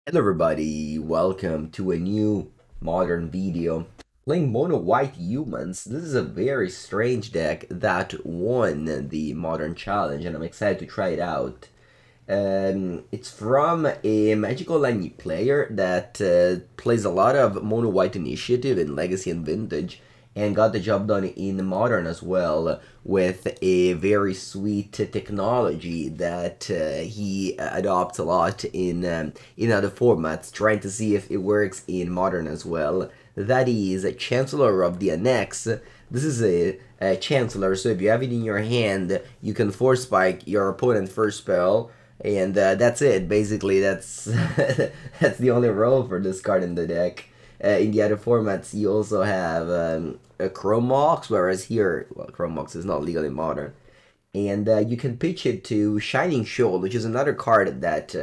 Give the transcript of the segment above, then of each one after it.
Hello everybody, welcome to a new modern video. Playing MonoWhite Humans. This is a very strange deck that won the modern challenge and I'm excited to try it out. It's from a Magical Line player that plays a lot of MonoWhite Initiative in Legacy and Vintage and got the job done in Modern as well with a very sweet technology that he adopts a lot in other formats, trying to see if it works in Modern as well. That is Chancellor of the Annex. This is a Chancellor, so if you have it in your hand, you can force spike your opponent's first spell, and that's it. Basically, that's that's the only role for this card in the deck. In the other formats, you also have a Chrome Mox, whereas here, well, Chrome Mox is not legal in Modern. And you can pitch it to Shining Shoal, which is another card that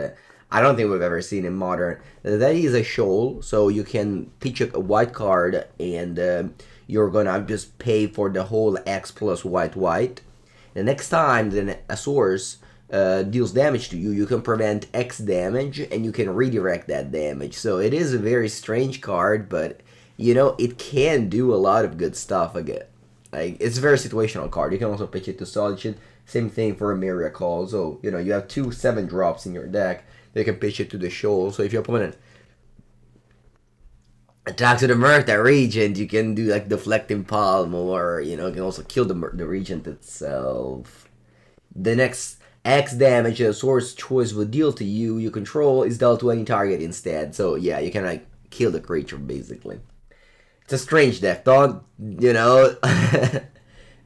I don't think we've ever seen in Modern. That is a shoal, so you can pitch a white card, and you're gonna just pay for the whole X plus white white. The next time then a source deals damage to you, you can prevent X damage, and you can redirect that damage. So it is a very strange card, but you know, it can do a lot of good stuff again. Like, it's a very situational card. You can also pitch it to Solitude. Same thing for Emeria Call. So, you know, you have two 7-drops in your deck. They can pitch it to the shoal. So if your opponent attacks with the Murktide Regent, you can do like Deflecting Palm, or, you know, you can also kill the Regent itself. The next X damage a source choice would deal to you, you control, is dealt to any target instead. So yeah, you can like kill the creature basically. It's a strange deck, don't you know?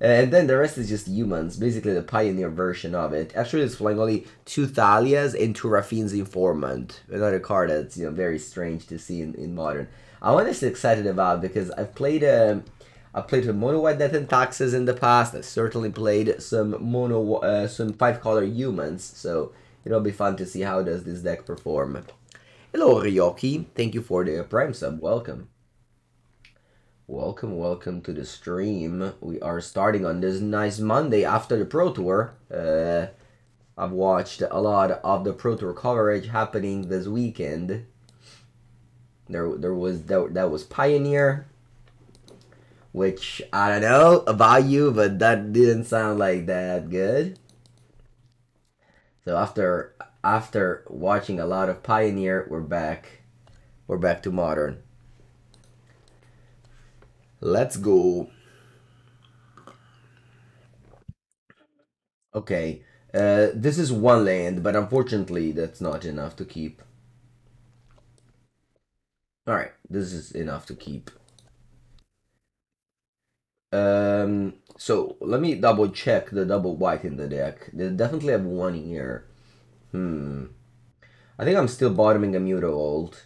And then the rest is just humans, basically the pioneer version of it. Actually, it's playing only 2 Thalias and 2 Raffine's Informant. Another card that's, you know, very strange to see in Modern. I'm honestly excited about because I've played with MonoWhite Death and Taxes in the past. I certainly played some some 5-color humans, so it'll be fun to see how does this deck perform. Hello Ryoki, thank you for the Prime sub, welcome. Welcome to the stream. We are starting on this nice Monday after the Pro Tour. I've watched a lot of the Pro Tour coverage happening this weekend. That was Pioneer, which I don't know about you, but that didn't sound like that good. So after watching a lot of Pioneer, we're back to Modern. Let's go. Okay, this is 1 land, but unfortunately that's not enough to keep. Alright, this is enough to keep. So let me double check the double white in the deck. They definitely have 1 here. I think I'm still bottoming a Mutavault.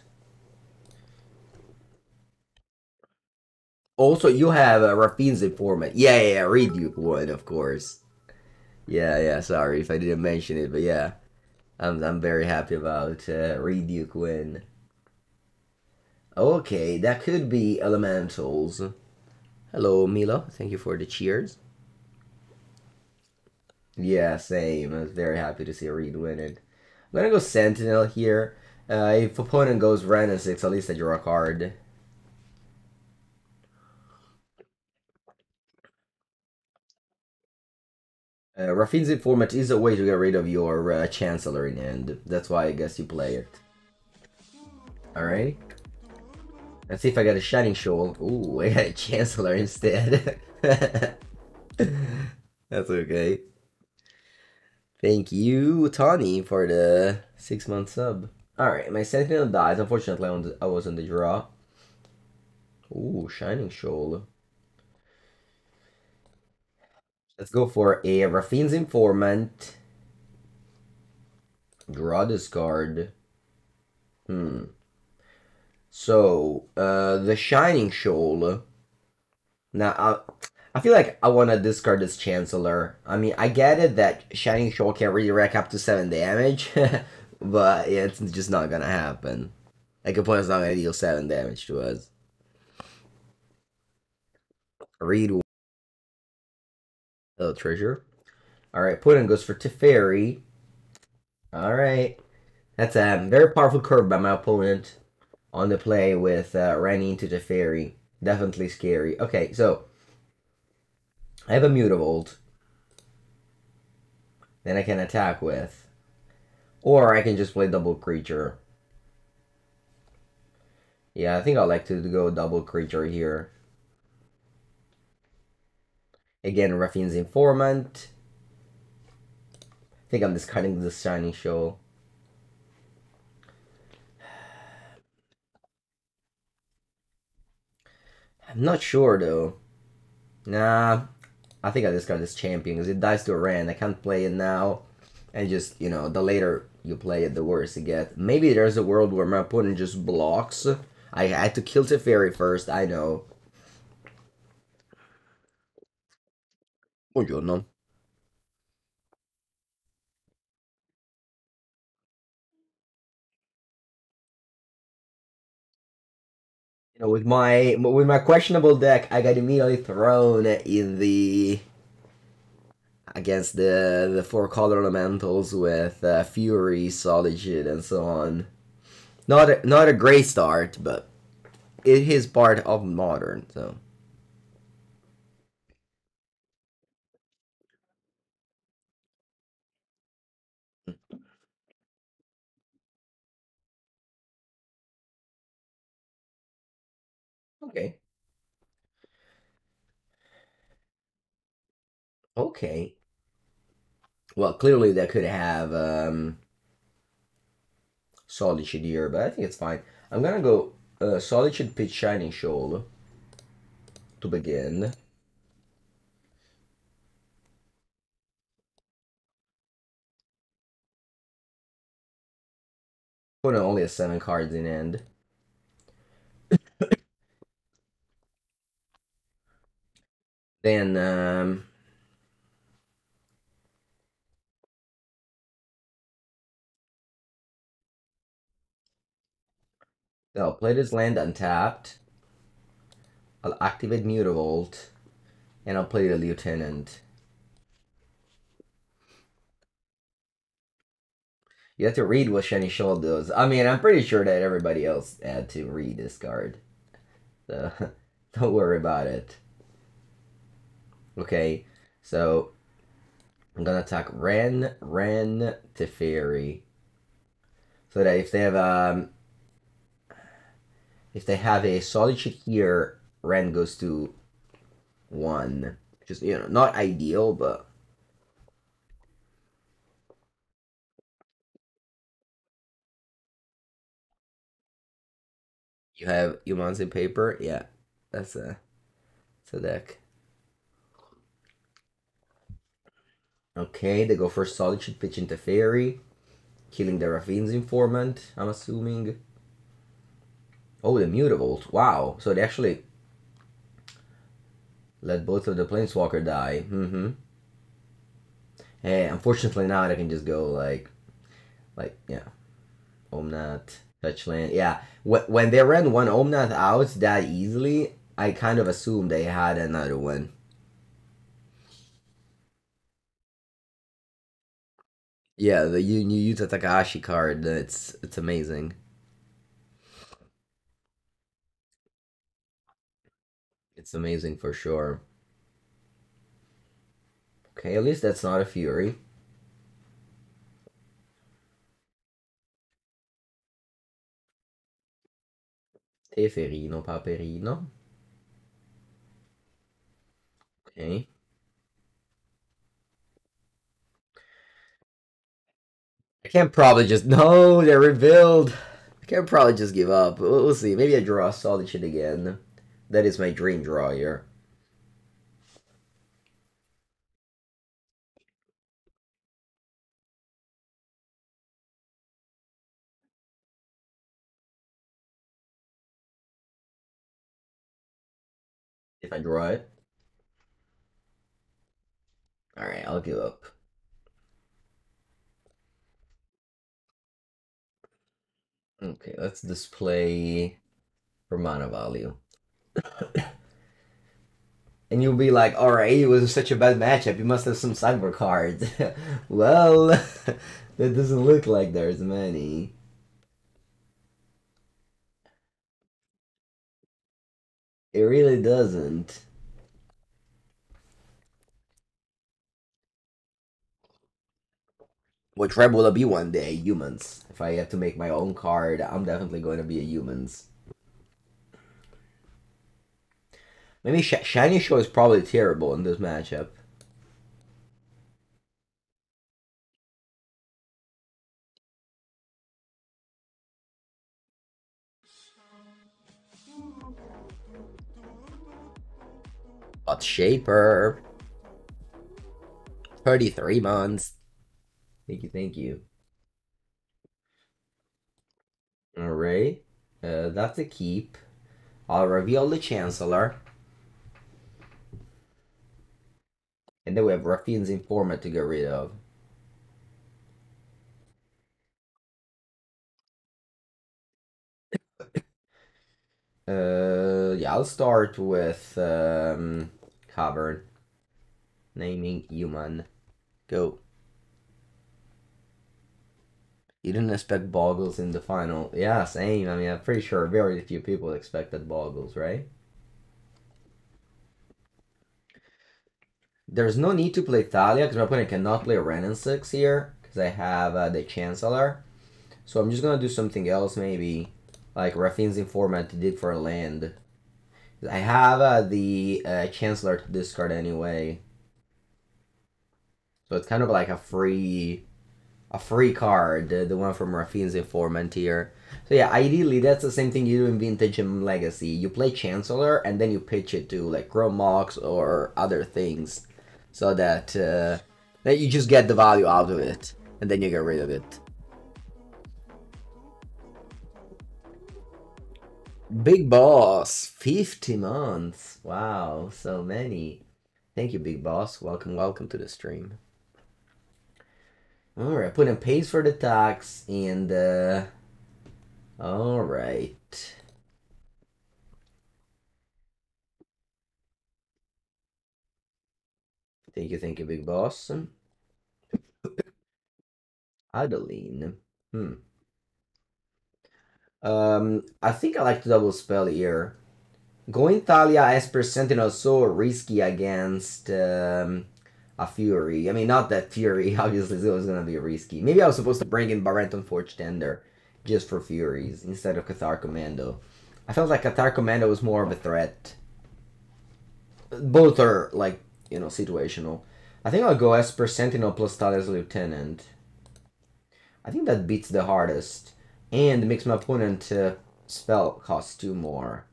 Also, you have Raffine's Informant. Yeah, read Duke one, of course. Yeah, sorry if I didn't mention it, but yeah. I'm very happy about Reed Duke win. Okay, that could be Elementals. Hello, Milo. Thank you for the cheers. Yeah, same. I was very happy to see Reed win it. I'm gonna go Sentinel here. If opponent goes Ren 6, at least I draw a card. Raffine's Informant is a way to get rid of your Chancellor in end. That's why I guess you play it. Alright. Let's see if I got a Shining Shoal. Ooh, I got a Chancellor instead. That's okay. Thank you, Tawny, for the 6-month sub. Alright, my Sentinel dies. Unfortunately, I was on the draw. Ooh, Shining Shoal. Let's go for a Raffine's Informant. Draw this card. So, the Shining Shoal. Now, I feel like I want to discard this Chancellor. I mean, I get it that Shining Shoal can redirect up to 7 damage, but yeah, it's just not gonna happen. Like, opponent's not gonna deal 7 damage to us. Read. Treasure. Alright, opponent goes for Teferi. Alright. That's a very powerful curve by my opponent on the play with running into the fairy. Definitely scary. Okay, so I have a Mutavault. Then I can attack with. Or I can just play double creature. Yeah, I think I like to go double creature here. Again, Raffine's Informant. I think I'm discarding the Shining Shoal. I'm not sure though. Nah, I think I discard this champion because it dies to a Ran. I can't play it now. And just, you know, the later you play it, the worse it gets. Maybe there's a world where my opponent just blocks. I had to kill Teferi first, I know. Buongiorno. You know, with my questionable deck, I got immediately thrown in the against the four color elementals with Fury, Solitude, and so on. Not a great start, but it is part of modern. So okay, okay. Well, clearly they could have Solitude here, but I think it's fine. I'm gonna go Solitude pitch Shining Shoal to begin. Put only has 7 cards in end. Then I'll play this land untapped. I'll activate Mutavault, and I'll play the Lieutenant. You have to read what Shining Shoal does. I mean, I'm pretty sure that everybody else had to read this card. So don't worry about it. Okay, so I'm gonna attack Ren, Teferi. So that if they have a Solitude here, Ren goes to 1. Just, you know, not ideal, but you have humans in paper. Yeah, that's a deck. Okay, they go for Solitude, pitch into Fairy, killing the Raffine's Informant, I'm assuming. Oh, the Mutavault. Wow. So they actually let both of the Planeswalker die. Mm-hmm. Hey, unfortunately now I can just go yeah, Omnath, Touchland. Yeah, when they ran one Omnath out that easily, I kind of assumed they had another one. Yeah, the you use a Takahashi card. It's amazing. It's amazing for sure. Okay, at least that's not a Fury. Teferino, Paperino. Okay. I can't probably just no, they're rebuild. I can't probably just give up. We'll see. Maybe I draw a solid shit again. That is my dream draw here. If I draw it. Alright, I'll give up. Okay, let's display for mana value. And you'll be like, alright, it was such a bad matchup. You must have some sideboard cards. Well, It doesn't look like there's many. It really doesn't. Which rep will I be one day? Humans. If I have to make my own card, I'm definitely going to be a humans. Maybe Shining Shoal is probably terrible in this matchup. But Shaper. 33 months. Thank you, thank you. Alright. That's a keep. I'll reveal the Chancellor. And then we have Raffine's Informant to get rid of. Yeah, I'll start with Cavern. Naming human. Go. You didn't expect Boggles in the final. Yeah, same. I mean, I'm pretty sure very few people expected Boggles, right? There's no need to play Thalia because my opponent cannot play Ren 6 here because I have the Chancellor. So I'm just gonna do something else, maybe like Raffine's Informant did for a land. I have the Chancellor to discard anyway, so it's kind of like a free card, the one from Raffine's Informant here. So yeah, ideally that's the same thing you do in Vintage and Legacy. You play Chancellor and then you pitch it to like Mox or other things, so that that you just get the value out of it and then you get rid of it. Big Boss, 50 months. Wow, so many. Thank you, Big Boss. Welcome, welcome to the stream. Alright, put in pays for the tax and alright. Thank you, Big Boss. Adeline. I think I like to double spell here. Going Thalia Esper Sentinel is so risky against a Fury. I mean, not that Fury, obviously, it was gonna be risky. Maybe I was supposed to bring in Burrenton Forge-Tender just for Furies instead of Cathar Commando. I felt like Cathar Commando was more of a threat. Both are, like, you know, situational. I think I'll go Esper Sentinel plus Thalia's Lieutenant. I think that beats the hardest. And makes my opponent spell cost 2 more.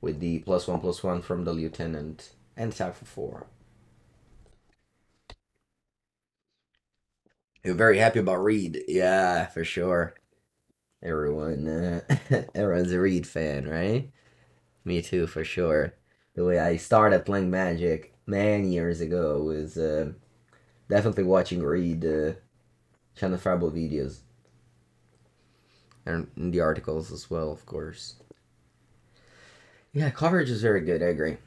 With the +1/+1 from the Lieutenant. And attack for 4. You're very happy about Reed. Yeah, for sure. Everyone, everyone's a Reed fan, right? Me too, for sure. The way I started playing Magic many years ago was definitely watching Reed Channel Frable videos. And in the articles as well, of course. Yeah, coverage is very good, I agree.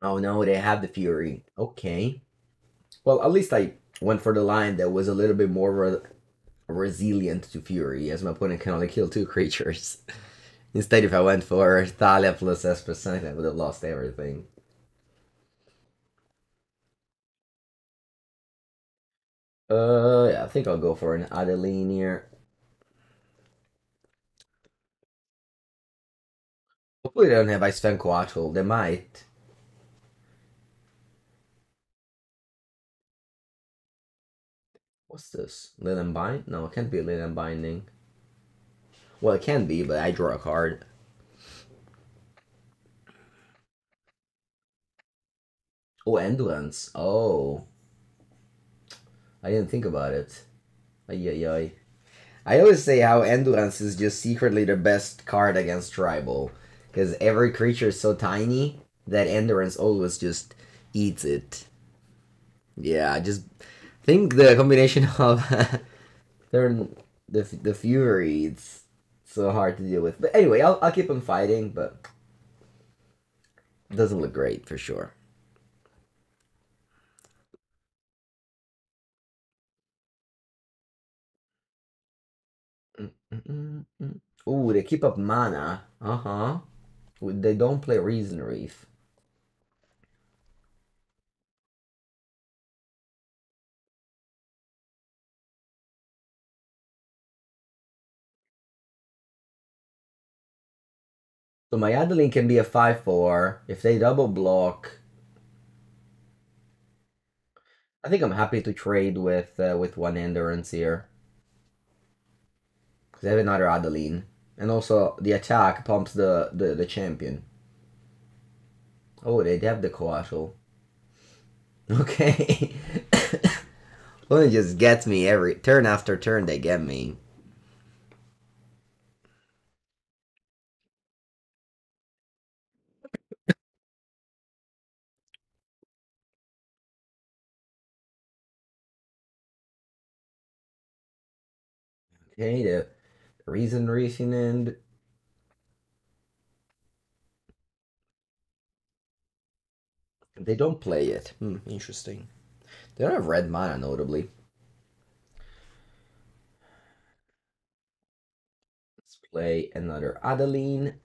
Oh no, they have the Fury. Okay. Well, at least I went for the line that was a little bit more resilient to Fury, as my opponent can only kill 2 creatures. Instead, if I went for Thalia plus Esper Sentinel, I would have lost everything. Yeah, I think I'll go for an Adeline here. Hopefully they don't have Ice-Fang Coatl. They might. What's this? Linen Bind? No, it can't be Linen Binding. Well, it can be, but I draw a card. Oh, Endurance. Oh. I didn't think about it. Ay, ay, ay. I always say how Endurance is just secretly the best card against Tribal. Because every creature is so tiny that Endurance always just eats it. Yeah, I just think the combination of the Fury, it's so hard to deal with. But anyway, I'll keep on fighting, but it doesn't look great for sure. Ooh, they keep up mana. Uh-huh. They don't play Reason Reef. So my Adeline can be a 5/4. If they double block, I think I'm happy to trade with one endurance here. Because I have another Adeline. And also the attack pumps the champion. Oh, they have the coatl. Okay. Well, it just gets me every turn after turn they get me. Okay, the Reason Racing and they don't play it. Interesting. They don't have red mana, notably. Let's play another Adeline.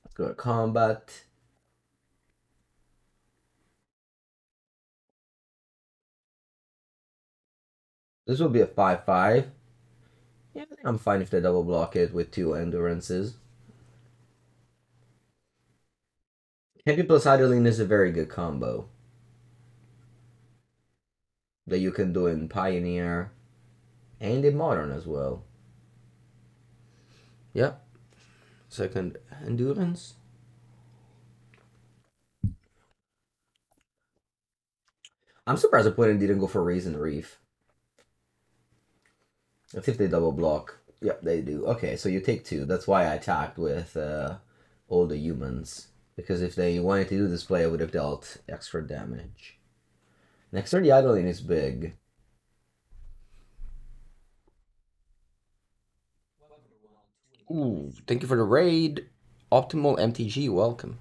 Let's go to combat. This will be a 5/5. Yeah, I think I'm fine if they double block it with 2 endurances. Heavy plus Adeline is a very good combo that you can do in Pioneer and in Modern as well. Yep. Second endurance. I'm surprised opponent didn't go for Reason Reef. Let's see if they double block. Yep, they do. Okay, so you take 2. That's why I attacked with all the humans. Because if they wanted to do this play, I would have dealt extra damage. Next turn, the Adeline is big. Ooh, thank you for the raid. Optimal MTG, welcome.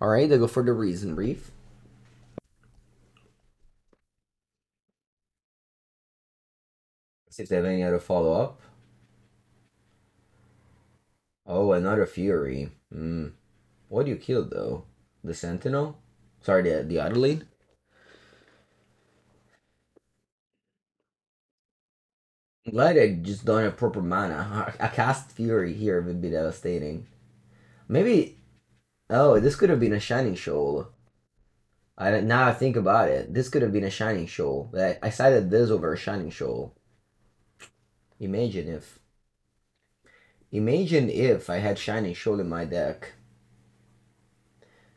Alright, they go for the Reason Reef. See if they have any other follow-up. Oh, another Fury. What do you kill, though? The Sentinel? Sorry, the Adeline? I'm glad I just don't have proper mana. A cast Fury here would be devastating. Maybe... Oh, this could have been a Shining Shoal. Now I think about it. This could have been a Shining Shoal. I cited this over a Shining Shoal. Imagine if... Imagine if I had Shining Shoal in my deck.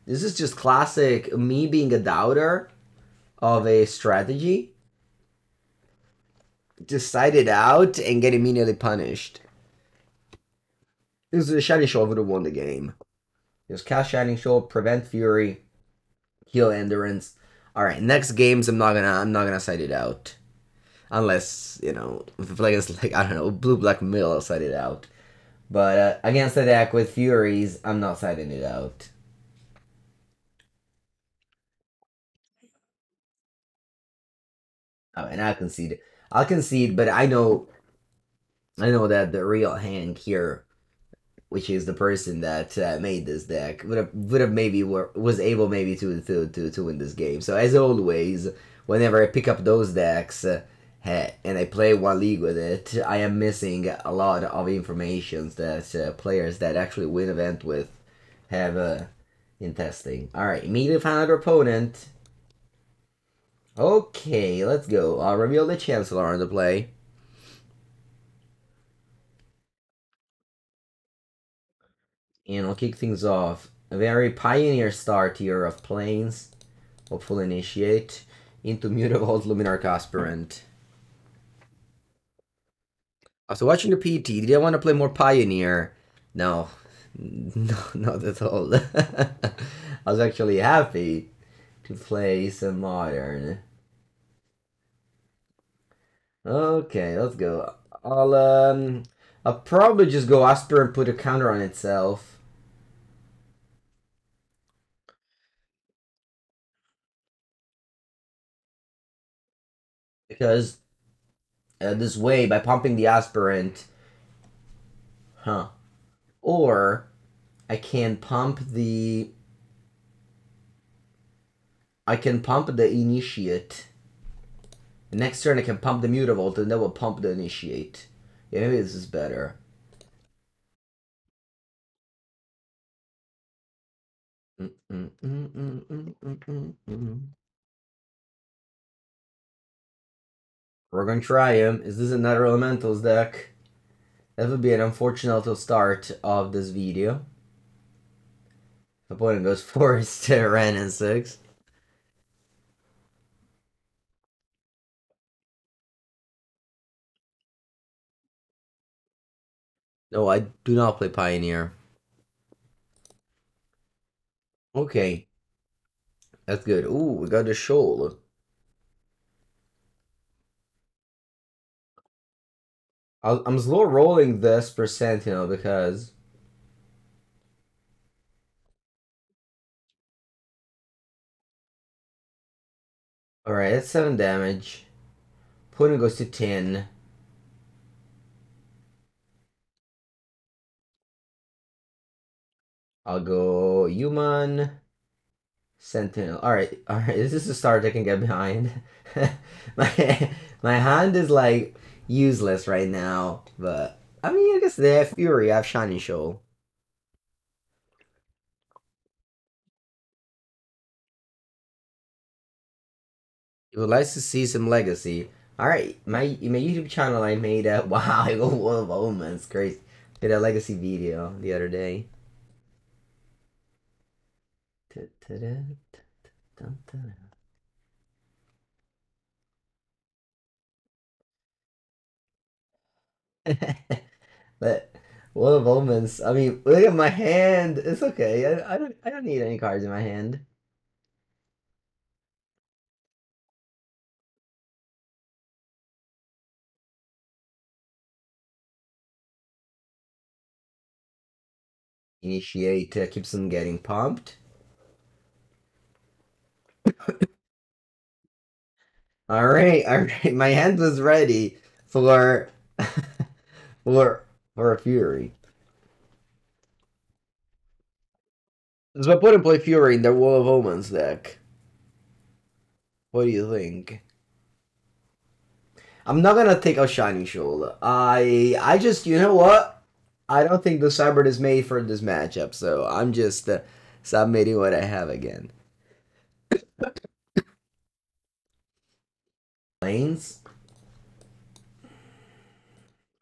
This is just classic me being a doubter of a strategy. Decide it out and get immediately punished. This is a Shining Shoal would have won the game. Just cast Shining Shoal, prevent Fury, heal Endurance. Alright, next games I'm not gonna side it out. Unless, you know, if the play is like, I don't know, blue black mill, I'll side it out. But against the deck with Furies, I'm not siding it out. Oh, and I'll concede, but I know that the real hand here, which is the person that made this deck, would have maybe was able maybe to win this game. So as always, whenever I pick up those decks and I play one league with it, I am missing a lot of information that players that actually win event with have in testing. All right, immediately find another opponent. Okay, let's go. I'll reveal the Chancellor on the play. And I'll kick things off. A very pioneer start here of Plains. Hopefully initiate into Mutavault Luminarch Aspirant. After watching the PT, did I want to play more Pioneer? No. No, not at all. I was actually happy to play some Modern. Okay, let's go. I'll probably just go Aspirant, put a counter on itself. Because this way by pumping the aspirant. Huh. Or I can pump the... I can pump the initiate. Next turn I can pump the Mutavault and that will pump the initiate. Yeah, maybe this is better. We're gonna try him. Is this another Elementals deck? That would be an unfortunate start of this video. Opponent goes forced to Ren and 6. No, I do not play Pioneer. Okay, that's good. Ooh, we got the Shoal. I'm slow rolling this for Sentinel because... Alright, that's 7 damage. Opponent goes to 10. I'll go Human, Sentinel. Alright, alright, this is a start I can get behind. my hand is like useless right now, but I mean, I guess they have Fury, I have Shining Shoal. You would like to see some legacy. Alright, my YouTube channel I made a wow, I go Wall of Omens, crazy. Did a legacy video the other day. But Wall of Omens, I mean, look at my hand. It's okay. I don't need any cards in my hand. Initiate keeps them getting pumped. All right. My hand was ready for for a Fury. So I put and play Fury in the Wall of Omens deck. What do you think? I'm not gonna take a Shining Shoal. I just, you know what? I don't think the Cybert is made for this matchup, so I'm just submitting what I have again. Lanes.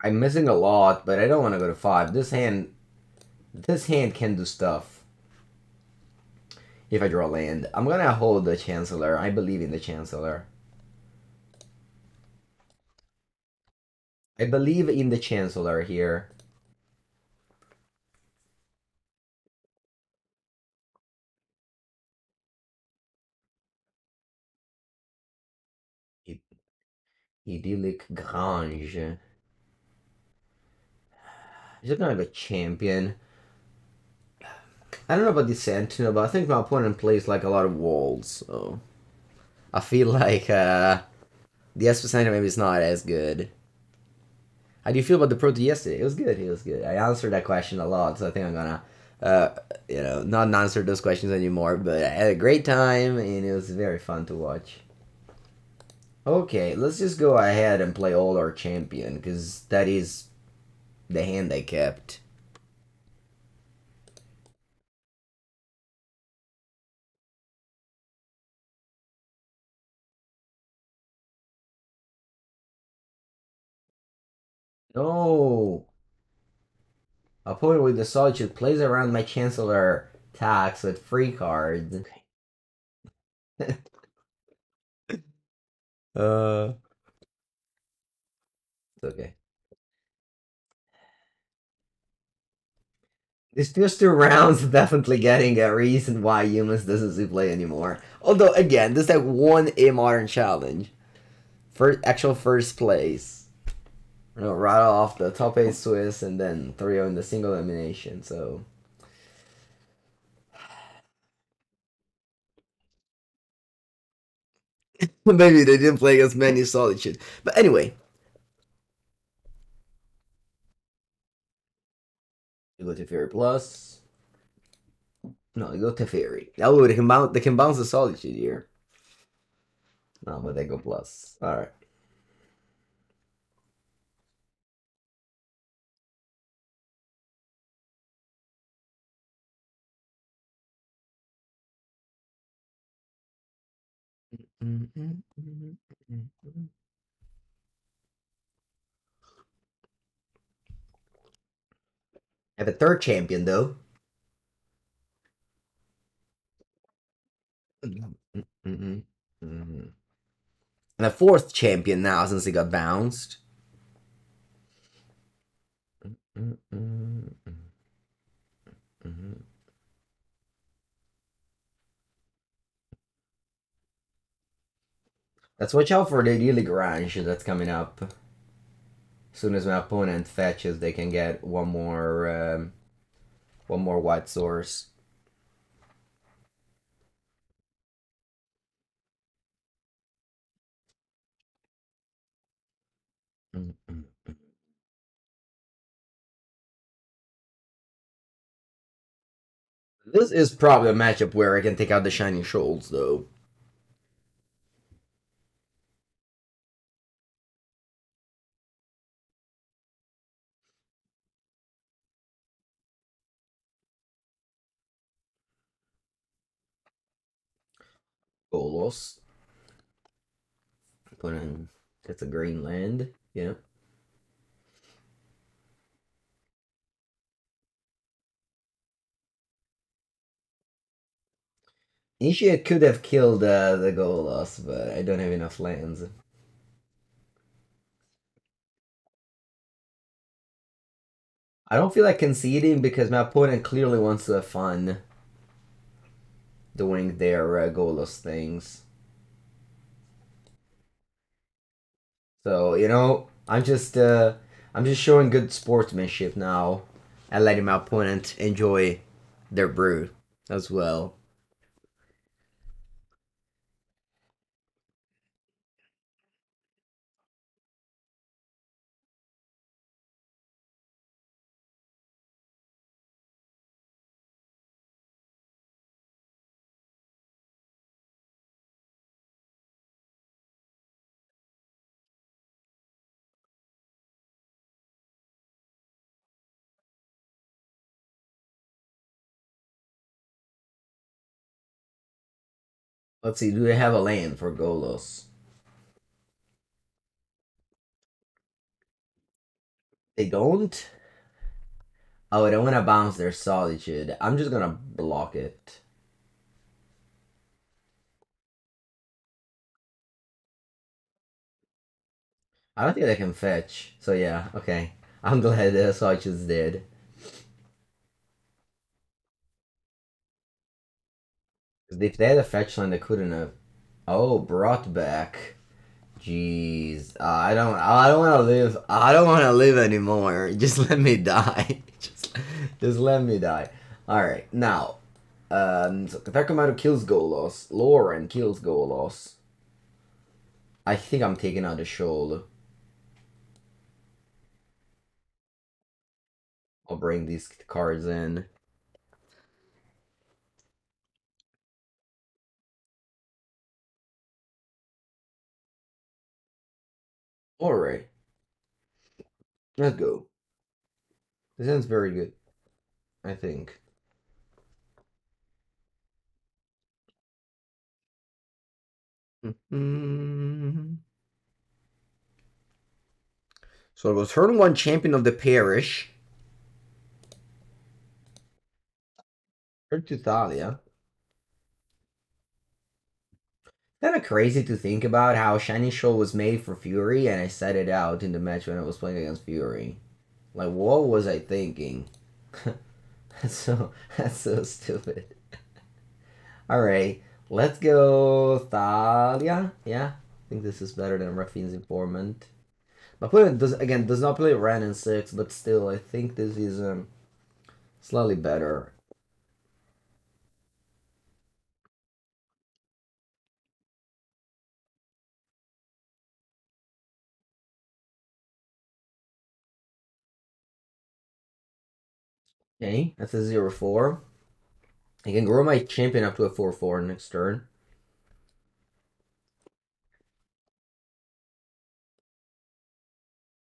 I'm missing a lot, but I don't want to go to 5. This hand can do stuff. If I draw land, I'm gonna hold the Chancellor. I believe in the Chancellor. I believe in the Chancellor here. Idyllic Grange. He's kind of a champion. I don't know about the Sentinel, but I think my opponent plays like a lot of walls, so I feel like the Esper Sentinel maybe is not as good. How do you feel about the Proto yesterday? It was good. It was good. I answered that question a lot, so I think I'm gonna, not answer those questions anymore. But I had a great time, and it was very fun to watch. Okay, let's just go ahead and play all our champion, because that is the hand I kept. No! Opponent with the Solitude plays around my Chancellor tax with free cards. uh, it's okay. These first 2 rounds definitely getting a reason why humans doesn't play anymore. Although again, this is like one a modern challenge. Actual first place. Right off the top 8 Swiss and then 3 in the single elimination, so maybe they didn't play as many Solitude. But anyway, You go to Fairy Plus. No, you go to Fairy. Oh, they can bounce the Solitude here. No, but they go Plus. Alright. Have a third champion though. And a fourth champion now since he got bounced. Let's watch out for the Daily Garage that's coming up. As soon as my opponent fetches, they can get one more white source. This is probably a matchup where I can take out the Shining Shoals, though. Golos. Put in. That's a green land. Yeah. Initiate could have killed the Golos, but I don't have enough lands. I don't feel like conceding because my opponent clearly wants to have fun doing their Golos things. So I'm just showing good sportsmanship now and letting my opponent enjoy their brew as well. Let's see, do they have a land for Golos? They don't? Oh, they want to bounce their Solitude. I'm just gonna block it. I don't think they can fetch. So yeah, okay. I'm glad the Solitude's dead. Because if they had a fetch line, they couldn't have. Oh, brought back. Jeez, I don't want to live. I don't want to live anymore. Just let me die. Just let me die. All right, now, so Cathar Commando kills Golos. Loran kills Golos. I think I'm taking out the Shoal. I'll bring these cards in. All right, let's go. This ends very good, I think. So it was turn one champion of the Parish. Turn to Thalia. Kind of crazy to think about how Shining Shoal was made for Fury, and I said it out in the match when I was playing against Fury. Like, what was I thinking? That's so stupid. All right, let's go Thalia. Yeah, I think this is better than Raffine's Informant. My opponent does not play Ran in 6, but still, I think this is slightly better. Okay, that's a 0/4. I can grow my champion up to a 4/4 next turn.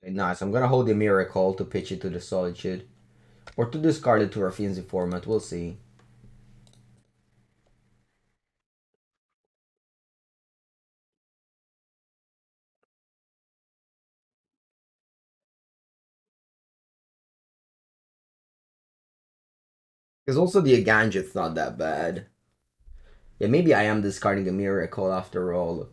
Okay, nice. I'm gonna hold the Miracle to pitch it to the Solitude. Or to discard it to Raffine's Informant. We'll see. Because also the Eiganjo's not that bad. Yeah, maybe I am discarding the Miracle after all.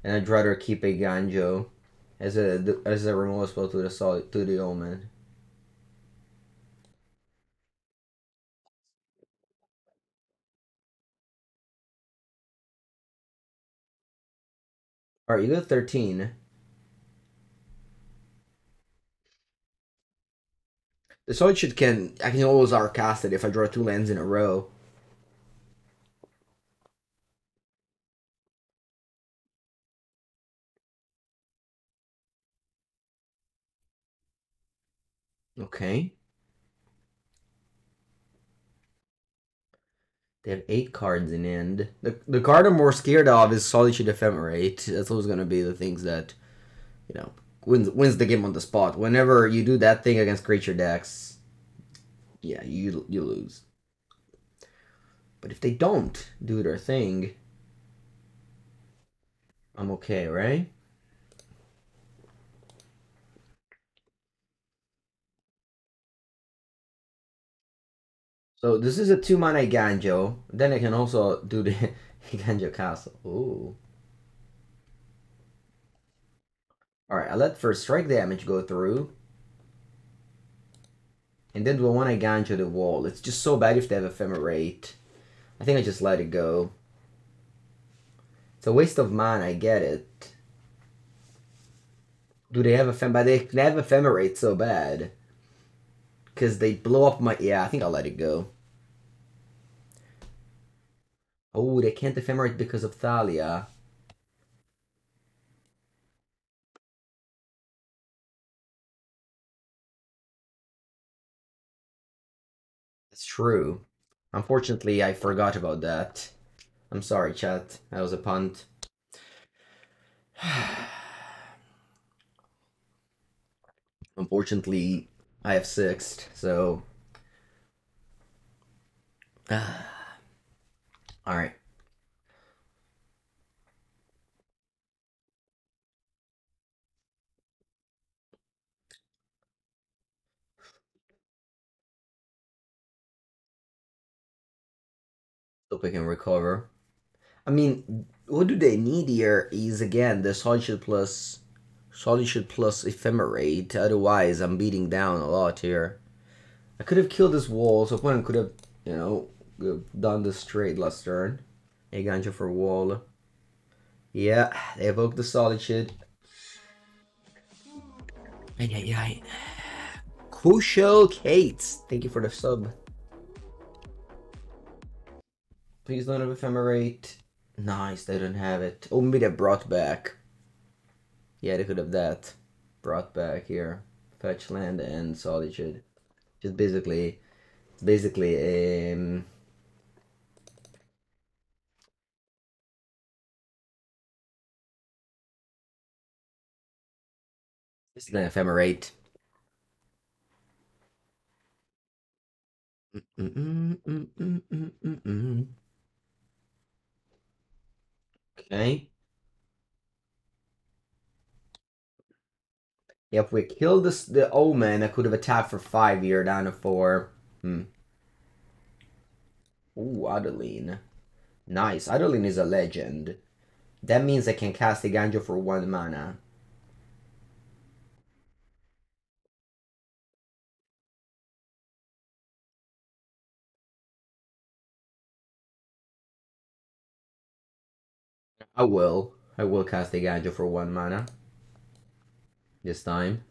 And I'd rather keep Eiganjo as a removal spell to the Omen. Alright, you got 13. The Solitude I can always cast it if I draw 2 lands in a row. Okay. They have 8 cards in end. The card I'm more scared of is Solitude Ephemerate. That's always gonna be the things that, you know, wins the game on the spot. Whenever you do that thing against creature decks, yeah, you lose. But if they don't do their thing, I'm okay, right? So this is a 2-mana Eiganjo. Then I can also do the Eiganjo Castle. Ooh. Alright, I let first strike damage go through. And then do I want Eiganjo the wall? It's just so bad if they have Ephemerate. I think I just let it go. It's a waste of mana, I get it. Do they have but they have Ephemerate so bad. Because they blow up my... Yeah, I think I'll let it go. Oh, they can't Ephemerate because of Thalia. That's true. Unfortunately, I forgot about that. I'm sorry, chat. That was a punt. Unfortunately, I have sixth, so... Alright. Hope I can recover. I mean, what do they need here is, again, the Solitude plus Ephemerate. Otherwise, I'm beating down a lot here. I could have killed this wall, so opponent could have, done this straight last turn. Eiganjo for wall. Yeah, they evoke the Solitude. Ay, ay, ay. Crucial Kate, thank you for the sub. Please don't have Ephemerate. Nice, they don't have it. Oh, maybe they brought back. Yeah, they could have that. Brought back here. Fetch land and Solitude. Just basically, basically an Ephemerate. Okay. Yeah, if we killed the Omen, I could have attacked for 5 here, down to 4. Ooh, Adeline. Nice. Adeline is a legend. That means I can cast Eiganjo for 1 mana. I will. I will cast Eiganjo for 1 mana. This time.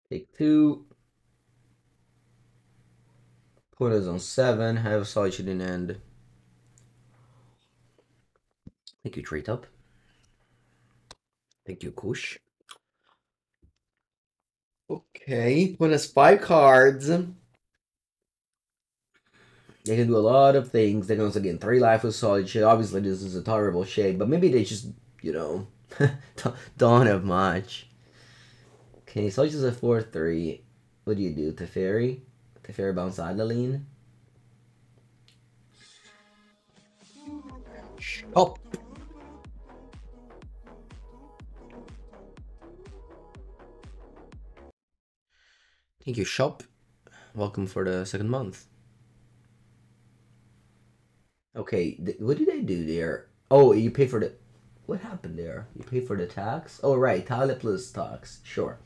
Take 2. Put us on 7. Have a Solitude in end. Thank you, Trade Up. Thank you, Kush. Okay, when it's 5 cards, they can do a lot of things. They can also gain 3 life with Solitude. Obviously, this is a terrible shape, but maybe they just, you know, don't have much. Okay, Solitude is a 4/3. What do you do? Teferi? Teferi bounce Adeline? Oh! Thank you, shop. Welcome for the 2nd month. Okay, what did I do there? Oh, you pay for the... What happened there? You pay for the tax? Oh, right, Thalia plus tax. Sure.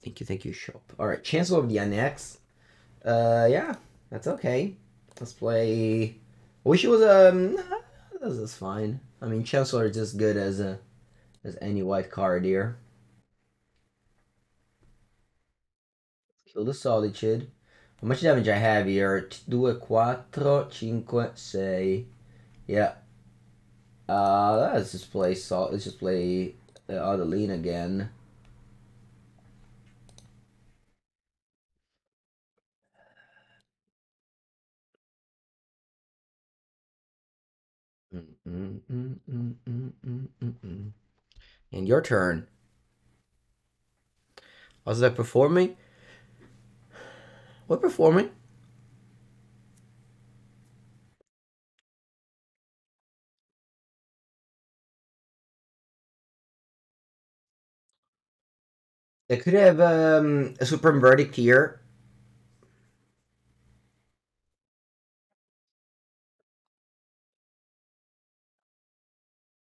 Thank you, shop. Alright, Chancellor of the Annex. Yeah, that's okay. Let's play... I wish it was, this is fine. I mean, Chancellor is just good as any white card here. Kill the Solitude. How much damage I have here? 2, 4, 5, 6. Yeah. Let's just play Adeline again. And your turn. Was that performing? What performing? They could have a Supreme Verdict here.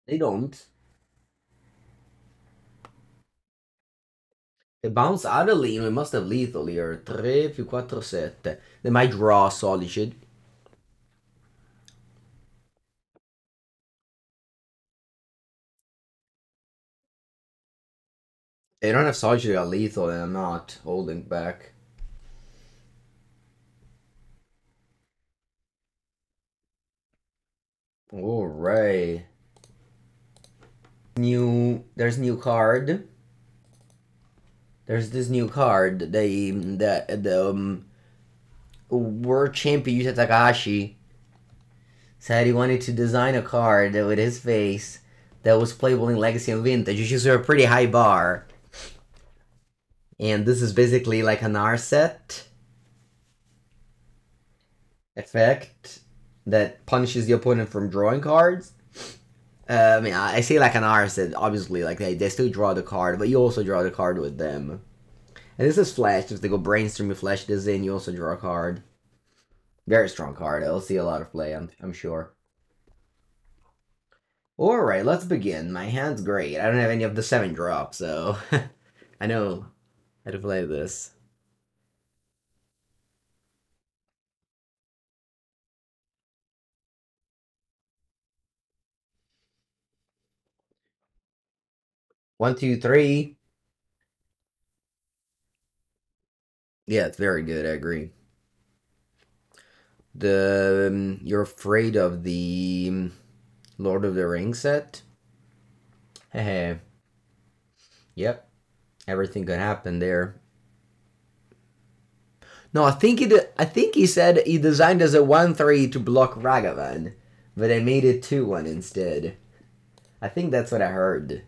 They don't. They bounce Adeline. We must have lethal here. 3 più 4, 7. They might draw Solitude. They don't have Solitude at lethal, and I'm not holding back. Alright. There's new card. There's this new card. The world champion Yuta Takahashi said he wanted to design a card with his face that was playable in Legacy and Vintage, which is a pretty high bar. And this is basically like an R set effect that punishes the opponent from drawing cards. I mean, I say like an R set, obviously, like they still draw the card, but you also draw the card with them. And this is Flash. If they go Brainstorm, you flash this in, you also draw a card. Very strong card. I'll see a lot of play, I'm sure. Alright, let's begin. My hand's great. I don't have any of the 7 drops, so I know how to play this. One, two, three. Yeah, it's very good. I agree. You're afraid of the Lord of the Rings set? Hey, yep. Everything could happen there. No, I think he said he designed as a 1/3 to block Ragavan, but I made it 2/1 instead. I think that's what I heard.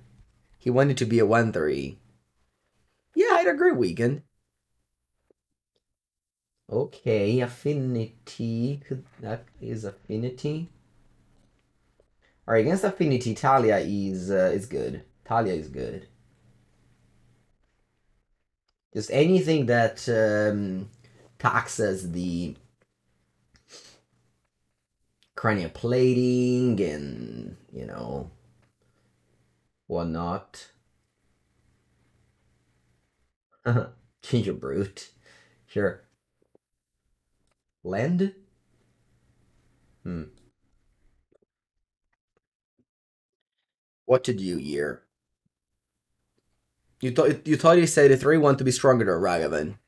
He wanted to be a 1/3. Yeah, I'd agree, Weekend. Okay, affinity. That is affinity. Alright, against affinity, Thalia is good. Thalia is good. Just anything that taxes the cranial plating and, whatnot. Change of brute. Sure. Land? What to do here? You thought he said a 3/1 to be stronger than Ragavan.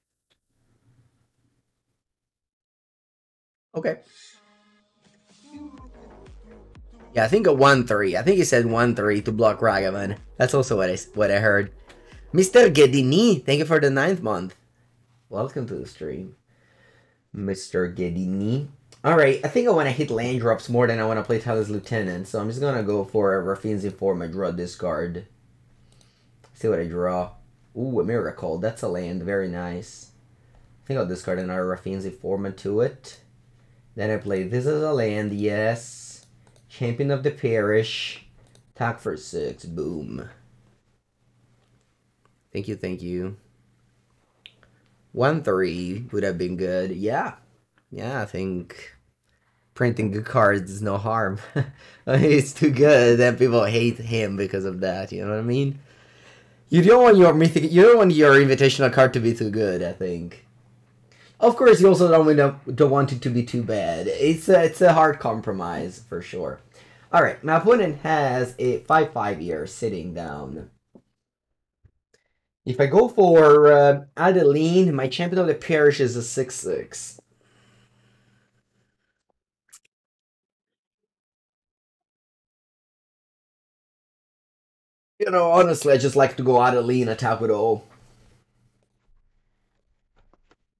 Okay. Yeah, I think a 1/3. I think he said 1/3 to block Ragavan. That's also what I heard. Mr. Gedini, thank you for the 9th month. Welcome to the stream, Mr. Gedini. Alright, I think I want to hit land drops more than I want to play Thalia's Lieutenant, so I'm just gonna go for Raffine's Informant, draw discard. See what I draw. Ooh, a Miracle, that's a land, very nice. I think I'll discard another Raffine's Informant to it. Then I play this as a land, yes. Champion of the Parish. Attack for 6, boom. Thank you, thank you. 1-3 would have been good. Yeah. Yeah, I think printing good cards is no harm. It's too good that people hate him because of that, you know what I mean? You don't want your mythic, you don't want your invitational card to be too good, I think. Of course, you also don't want it to be too bad. It's a hard compromise, for sure. Alright, my opponent has a 5/5 here sitting down. If I go for Adeline, my champion of the Parish is a 6/6. You know, honestly, I just like to go Adeline, attack with O.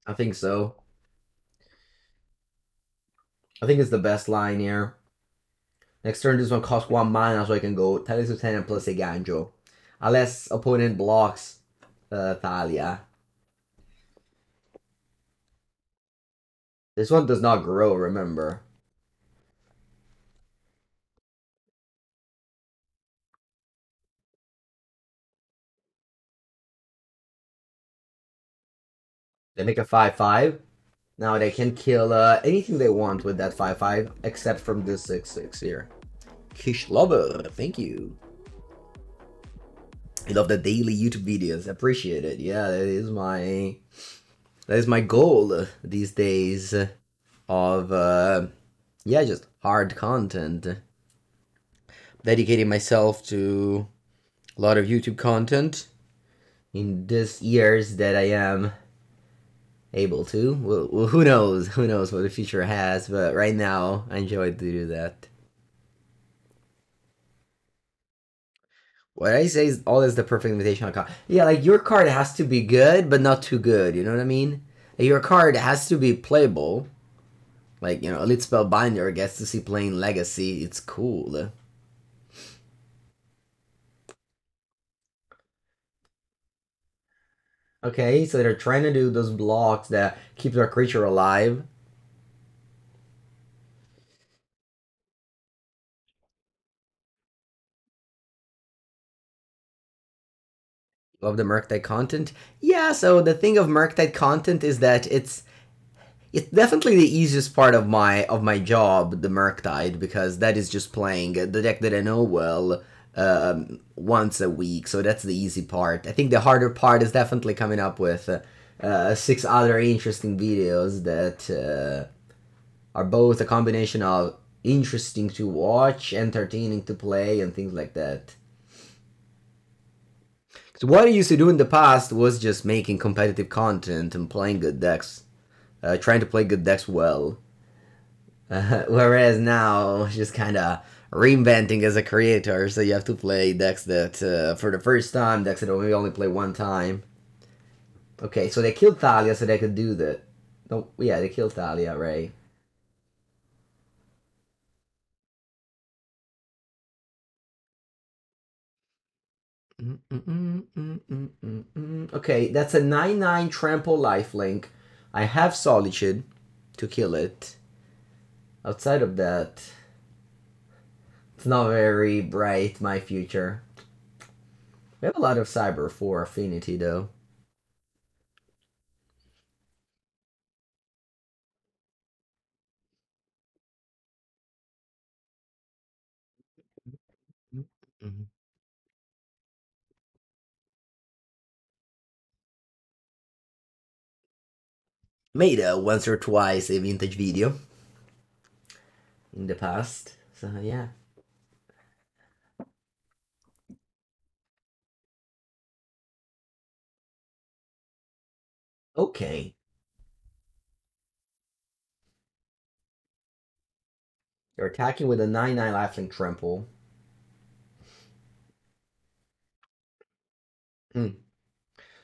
I think so. I think it's the best line here. Next turn, this one costs 1 mana, so I can go Thalia's Lieutenant plus Eiganjo. Unless opponent blocks Thalia. This one does not grow, remember. They make a 5/5. Now they can kill anything they want with that 5/5, except from this 6/6 here. Kish Lover, thank you. I love the daily YouTube videos. Appreciate it. Yeah, that is my goal these days of yeah, just hard content. Dedicating myself to a lot of YouTube content in this years that I am able to. Well, who knows? Who knows what the future has? But right now, I enjoy to do that. What I say is always the perfect invitational card. Yeah, like your card has to be good, but not too good. You know what I mean? Like, your card has to be playable. Like, you know, Elite Spellbinder gets to see playing Legacy. It's cool. Okay, so they're trying to do those blocks that keep their creature alive. Love the Murktide content. Yeah, so the thing of Murktide content is that it's definitely the easiest part of my job, the Murktide, because that is just playing the deck that I know well once a week. So that's the easy part. I think the harder part is definitely coming up with 6 other interesting videos that are both a combination of interesting to watch, entertaining to play, and things like that. So what I used to do in the past was just making competitive content and playing good decks, trying to play good decks well. Whereas now, just kind of reinventing as a creator, so you have to play decks that, for the first time, decks that we only play one time. Okay, so they killed Thalia so they could do that. No, yeah, they killed Thalia, right? Okay, that's a 9/9 trample lifelink. I have Solitude to kill it. Outside of that, it's not very bright, my future. We have a lot of Cyber for Affinity, though. Made once or twice a vintage video in the past, so yeah. Okay. You're attacking with a 9/9 lifelink trample. Hmm.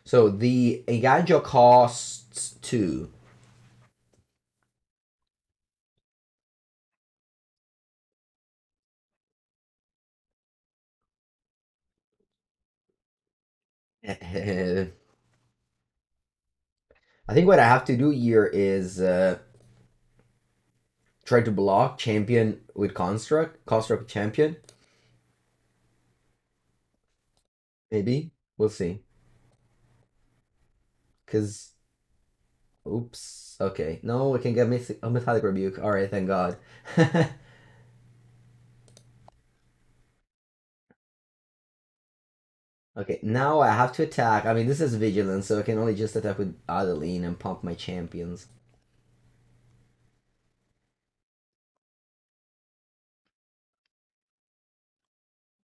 So the Eiganjo costs 2. I think what I have to do here is try to block champion with construct champion. Maybe we'll see. Cause oops, okay, no, we can get a metallic rebuke. All right, thank God. Okay, now I have to attack. I mean, this is vigilance, so I can only just attack with Adeline and pump my champions.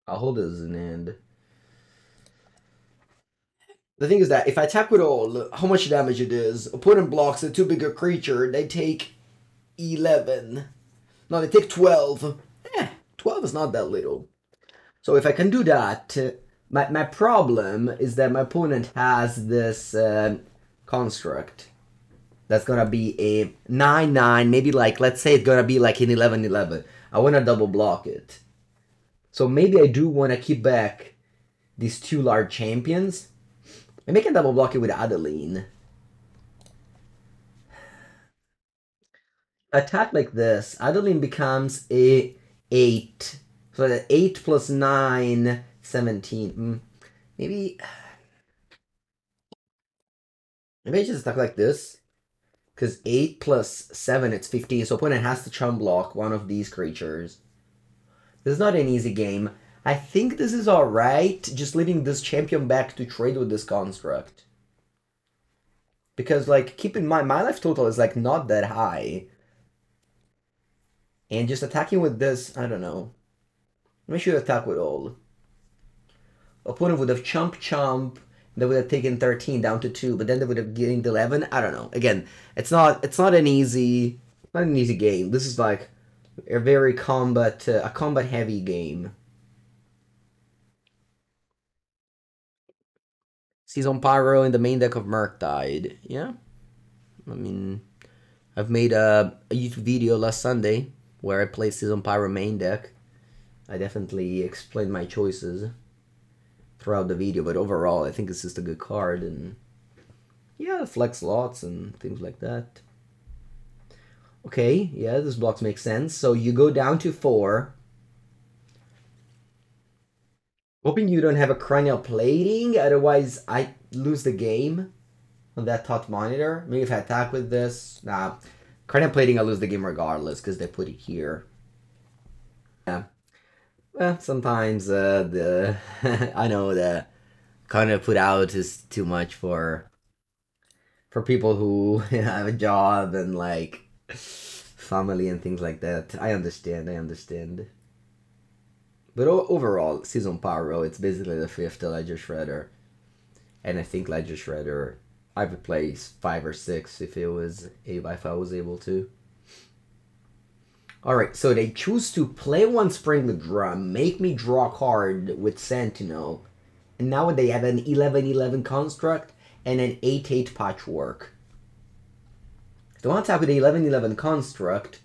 I'll hold this in hand. The thing is that if I attack with all, how much damage it is? Opponent blocks a 2 bigger creature, they take 11. No, they take 12. 12 is not that little. So if I can do that, my problem is that my opponent has this construct. That's gonna be a 9/9, maybe like, let's say it's gonna be like an 11/11. I wanna double block it. So maybe I do wanna keep back these 2 large champions. Maybe I can double block it with Adeline. Attack like this, Adeline becomes a 8. So that 8 plus 9, 17. Maybe I just attack like this. Because 8 plus 7, it's 15. So opponent has to chum block one of these creatures. This is not an easy game. I think this is alright, just leaving this champion back to trade with this construct. Because, like, keep in mind, my life total is, like, not that high. And just attacking with this, I don't know. Maybe I should attack with all. Opponent would have chump. They would have taken 13 down to 2, but then they would have gained 11. I don't know. Again, it's not an easy game. This is like a very combat heavy game. Season Pyro in the main deck of Murktide. Yeah. I mean, I've made a YouTube video last Sunday where I played Season Pyro main deck. I definitely explained my choices throughout the video, but overall I think it's just a good card, and yeah, flex lots and things like that. Okay, yeah, this blocks make sense. So you go down to 4. Hoping you don't have a cranial plating, otherwise I lose the game on that top monitor. Maybe if I attack with this, nah, cranial plating I lose the game regardless because they put it here. Yeah. Well, sometimes the I know the kind of put out is too much for people who have a job and like family and things like that. I understand. But overall, Season Pyro, it's basically the 5th Ledger Shredder, and I think Ledger Shredder I would play 5 or 6 if I was able to. Alright, so they choose to play one Spring Drum, make me draw a card with Sentinel, and now they have an 11/11 construct and an 8/8 patchwork. If they want to attack with the 11/11 construct,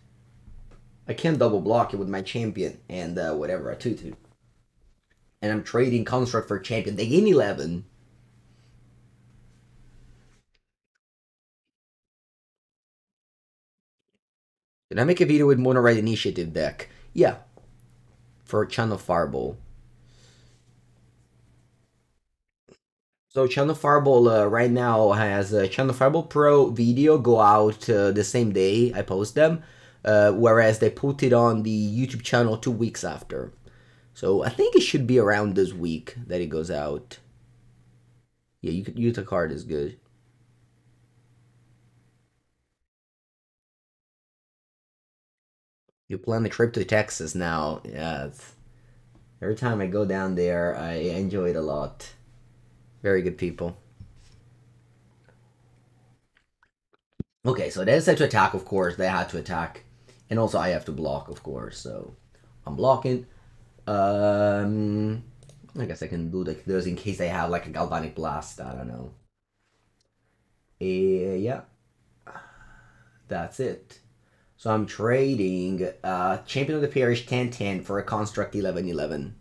I can double block it with my champion and whatever, a 2/2. And I'm trading construct for champion. They gain 11. Did I make a video with MonoWhite Initiative deck? Yeah. For Channel Fireball. So Channel Fireball right now has a Channel Fireball Pro video go out the same day I post them, whereas they put it on the YouTube channel 2 weeks after. So I think it should be around this week that it goes out. Yeah, you could use the card is good. You plan a trip to Texas now. Yeah, every time I go down there, I enjoy it a lot. Very good people. Okay, so they decide to attack, of course. They had to attack. And also I have to block, of course. So I'm blocking. I guess I can do like those in case I have like a Galvanic Blast, I don't know. Yeah, that's it. So I'm trading Champion of the Parish 10-10 for a Construct 11-11.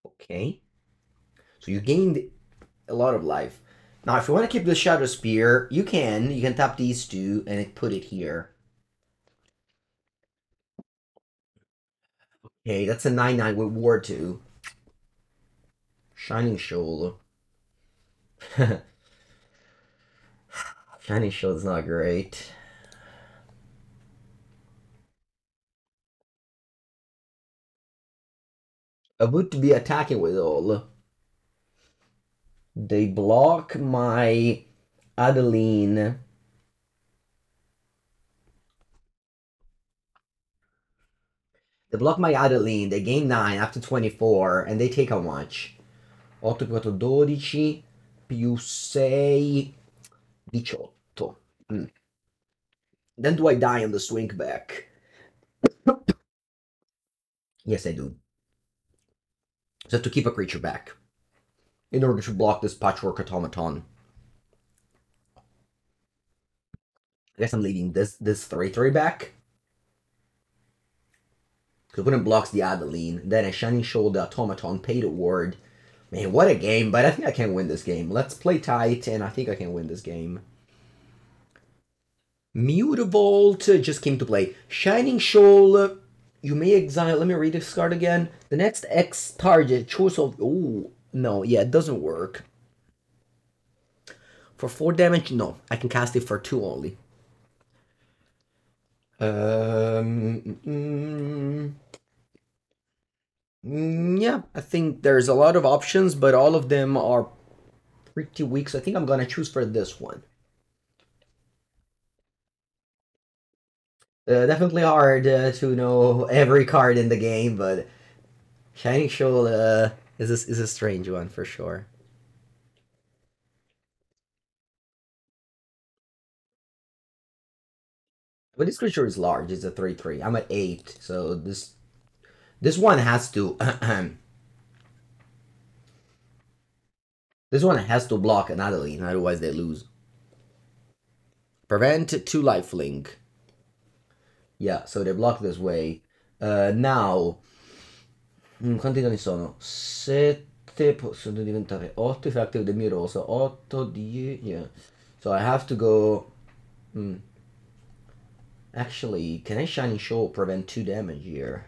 Okay. So you gained a lot of life. Now, if you want to keep the Shadow Spear, you can. You can tap these two and put it here. Okay, that's a 9-9 with War 2. Shining Shoal. Shining Shoal is not great. I would be attacking with all. They block my Adeline. They block my Adeline. They gain 9 up to 24, and they take how much? 8 più 4, 12, più 6, 18. Then do I die on the swing back? Yes, I do. So to keep a creature back. In order to block this Patchwork Automaton. I guess I'm leaving this 3-3 back. Because when it blocks the Adeline, then a Shining Shoal, the Automaton, pay the ward. Man, what a game, but I think I can win this game. Let's play tight, and I think I can win this game. Mutavault just came to play. Shining Shoal, you may exile. Let me read this card again. The next X target, choice of... Oh, no, yeah, it doesn't work. For 4 damage, no. I can cast it for 2 only. Yeah, I think there's a lot of options, but all of them are pretty weak, so I think I'm gonna choose for this one. Definitely hard to know every card in the game, but Shining Shoal is a strange one for sure. But this creature is large. It's a 3-3. I'm at 8, so this one has to this one has to block an Adeline, otherwise they lose. Prevent 2 lifelink. Yeah, so they block this way. Now, quanti danni sono? 7 possono diventare 8 if active the mirror, so 8, 10, yeah. So I have to go... Actually, can I Shining Shoal prevent 2 damage here?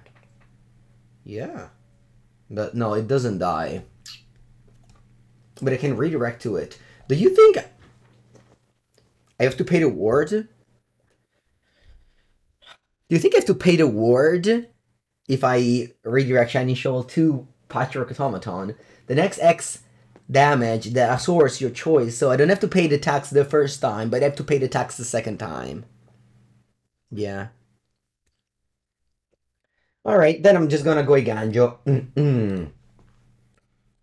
Yeah. But no, it doesn't die. But I can redirect to it. Do you think I have to pay the ward? Do you think I have to pay the ward if I redirect Shining Shoal to Patchwork Automaton? The next X damage, the source, your choice. So I don't have to pay the tax the first time, but I have to pay the tax the second time. Yeah. Alright, then I'm just gonna go Eiganjo.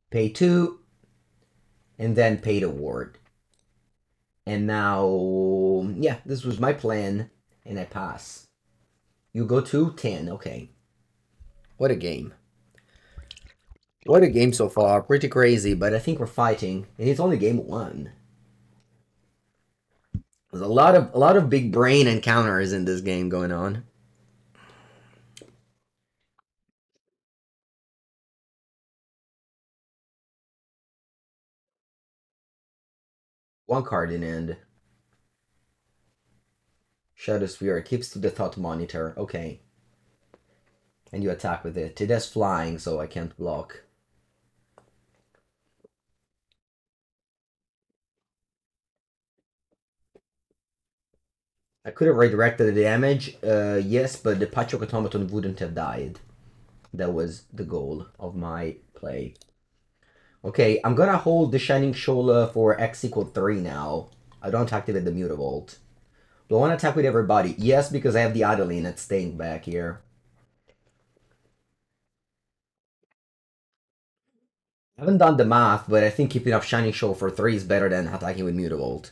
Pay 2, and then pay the ward. And now, yeah, this was my plan, and I pass. You go to 10, okay. What a game. What a game so far. Pretty crazy, but I think we're fighting. And it's only game 1. There's a lot of big brain encounters in this game going on. One card in end. Shadow Sphere keeps to the thought monitor. Okay. And you attack with it. It has flying, so I can't block. I could have redirected the damage, yes, but the Patchwork Automaton wouldn't have died. That was the goal of my play. Okay, I'm gonna hold the Shining Shoal for X equal 3 now. I don't activate the Mutavault. Do I want to attack with everybody? Yes, because I have the Adeline that's staying back here. I haven't done the math, but I think keeping up Shining Shoal for 3 is better than attacking with Mutavault.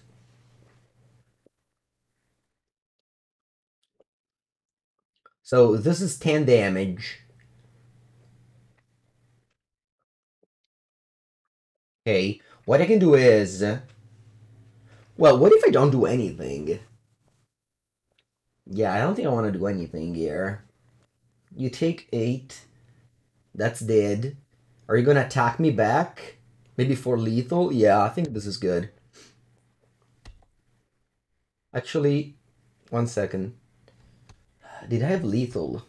So this is 10 damage. Okay, what I can do is... Well, what if I don't do anything? Yeah, I don't think I want to do anything here. You take 8. That's dead. Are you gonna attack me back? Maybe for lethal? Yeah, I think this is good. Actually, 1 second. Did I have lethal?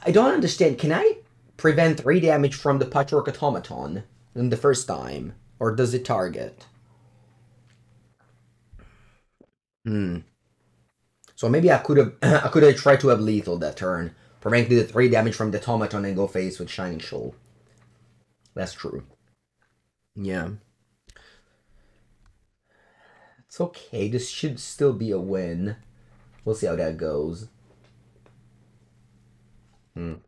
I don't understand. Can I prevent 3 damage from the Patchwork Automaton in the first time? Or does it target? So maybe I could have tried to have lethal that turn. Prevent the 3 damage from the automaton and go face with Shining Shoal. That's true. Yeah. It's okay. This should still be a win. We'll see how that goes. Let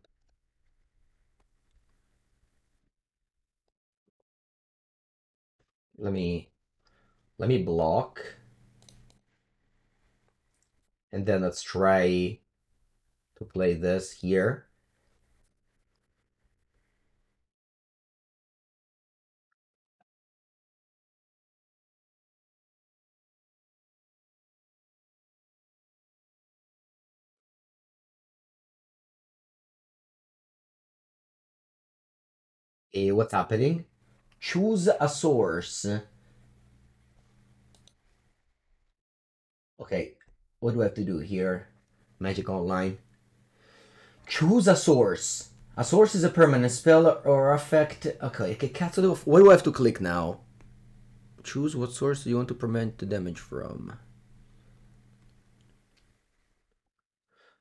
me block. And then let's try to play this here. Hey, what's happening? Choose a source. Okay, what do I have to do here? Magic Online. Choose a source. A source is a permanent spell or effect. Okay, cancel. What do I have to click now? Choose what source you want to prevent the damage from.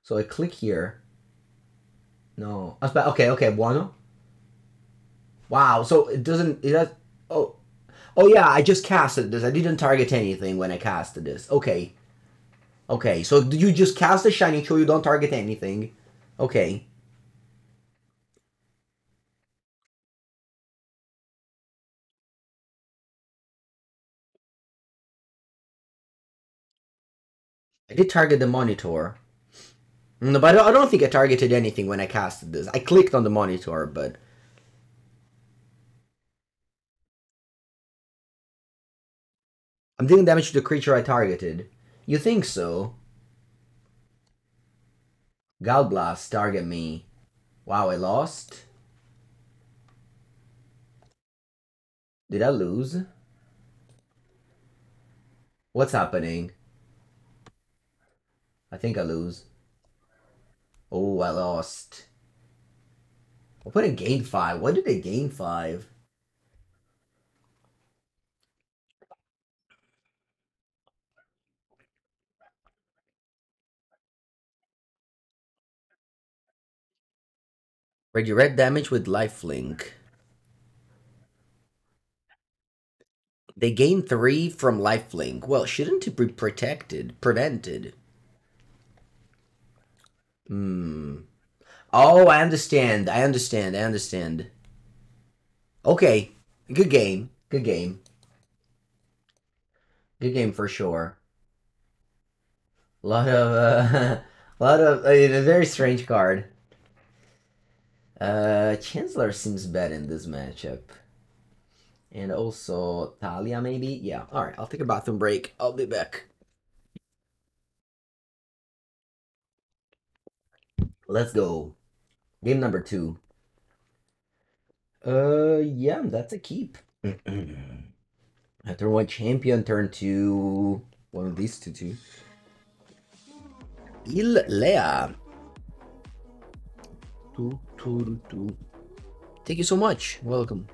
So I click here. No. Okay, Buono. Wow, so it doesn't... It has... Oh yeah, I just casted this. I didn't target anything when I casted this. Okay. Okay, so you just cast the Shining Shoal, you don't target anything. Okay. I did target the monitor. No, but I don't think I targeted anything when I casted this. I clicked on the monitor, but... I'm dealing damage to the creature I targeted. You think so? Galblast, target me. Wow, I lost? Did I lose? What's happening? I think I lose. Oh, I lost. I put in gain 5. What did they gain 5? Redirect damage with lifelink. They gain 3 from lifelink. Well, shouldn't it be prevented? Oh, I understand. Okay. Good game. Good game for sure. A lot of, a very strange card. Chancellor seems bad in this matchup. And also Thalia, maybe? Yeah. Alright, I'll take a bathroom break. I'll be back. Let's go. Game number 2. Yeah, that's a keep. Turn 1 champion, turn 2... One of these two. Lea. Thank you so much. Welcome.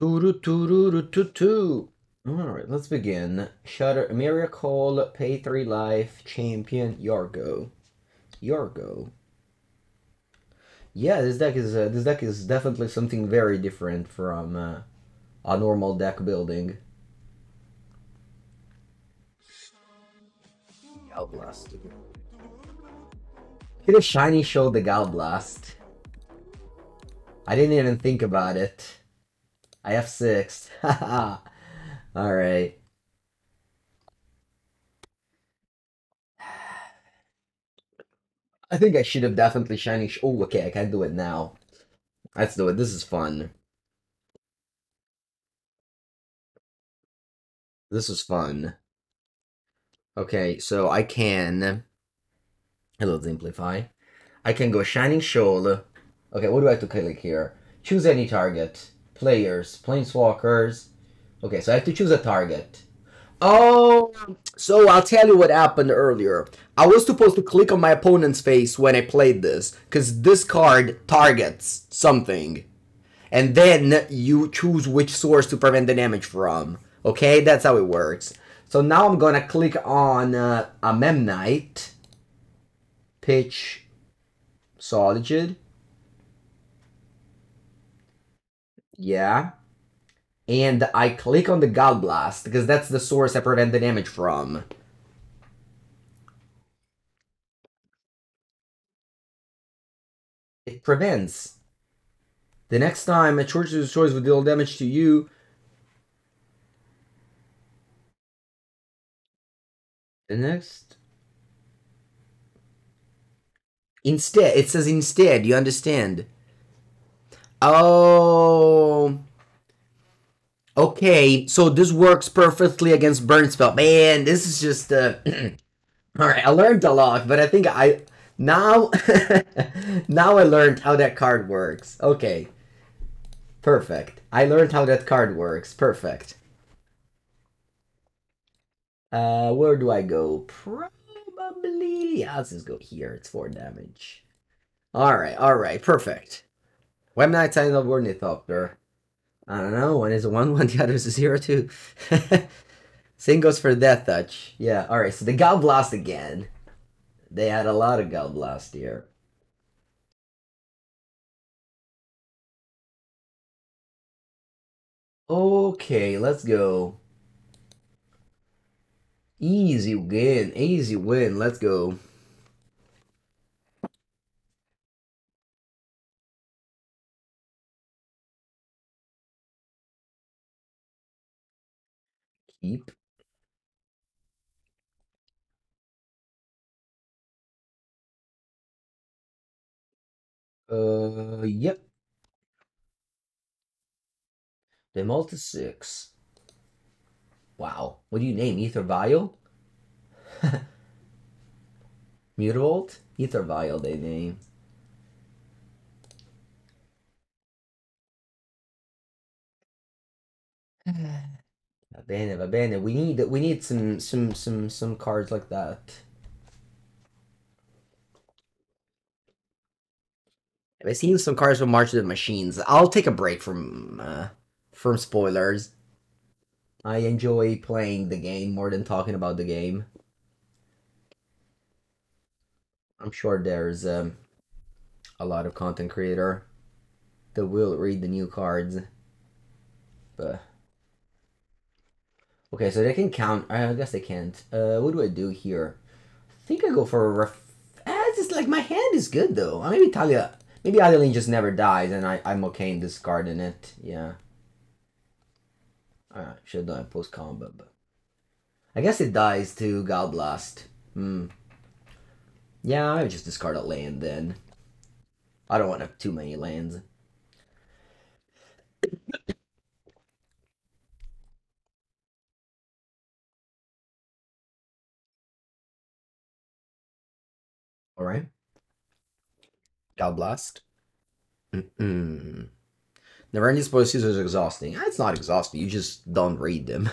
Alright, let's begin. Shutter, Emeria Call, pay 3 life, champion, Yargo. Yeah, this deck is definitely something very different from a normal deck building. Galblast. Hit a Shiny Shoal the Galblast. I didn't even think about it. I have 6. Haha. All right. I think I should have definitely Shining Shoal. Oh, okay, I can do it now. Let's do it. This is fun. This is fun. Okay, so I can. Hello, Simplify. I can go Shining Shoal. Okay, what do I have to click here? Choose any target. Players, planeswalkers. Okay, so I have to choose a target. Oh, so I'll tell you what happened earlier. I was supposed to click on my opponent's face when I played this, because this card targets something. And then you choose which source to prevent the damage from. Okay, that's how it works. So now I'm gonna click on a Memnite, pitch Solitude. Yeah. And I click on the Gallblast because that's the source I prevent the damage from. It prevents. The next time a charge destroys will deal damage to you. The next. Instead, it says instead, you understand? Oh. Okay, so this works perfectly against Burn Spell. Man, this is just Alright, I learned a lot, but I think I now now I learned how that card works. Okay. Perfect. I learned how that card works. Perfect. Where do I go? Probably. Yeah, let's just go here. It's 4 damage. Alright, perfect. Why am I telling the Ornithopter? I don't know. One is a 1-1, the other is a 0-2. Same goes for Death Touch. Yeah, alright, so the Gallblast again. They had a lot of Gallblast here. Okay, let's go. Easy win, easy win. Let's go. Keep. Yep. They multi 6. Wow. What do you name? Ether Vial? Mutavault? Ether Vial, they name. Va bene, va bene. We need some cards like that. I've seen some cards from March of the Machines. I'll take a break from spoilers. I enjoy playing the game more than talking about the game. I'm sure there's a lot of content creator that will read the new cards, but okay, so they can count. I guess they can't. What do I do here? I think I go for a it's just like my hand is good though. Maybe Thalia, maybe Adeline just never dies, and I'm okay in discarding it. Yeah. Alright, should have done it post combat, but I guess it dies to Gallblast. Hmm. Yeah, I would just discard a land then. I don't want to have too many lands. All right. Gallblast. Mm-mm. Never ending spoilers is exhausting. It's not exhausting. You just don't read them.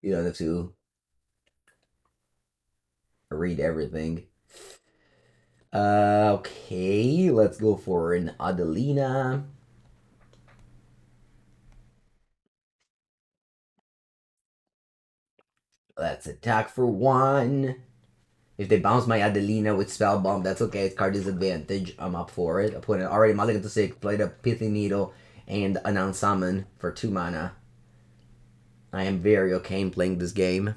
You don't have to read everything. Okay, let's go for an Adelina. Let's attack for 1. If they bounce my Adelina with Spell Bomb, that's okay. It's card disadvantage. I'm up for it. Opponent already mulligan to 6, played a Pithing Needle, and an Unsummon for 2 mana. I am very okay in playing this game.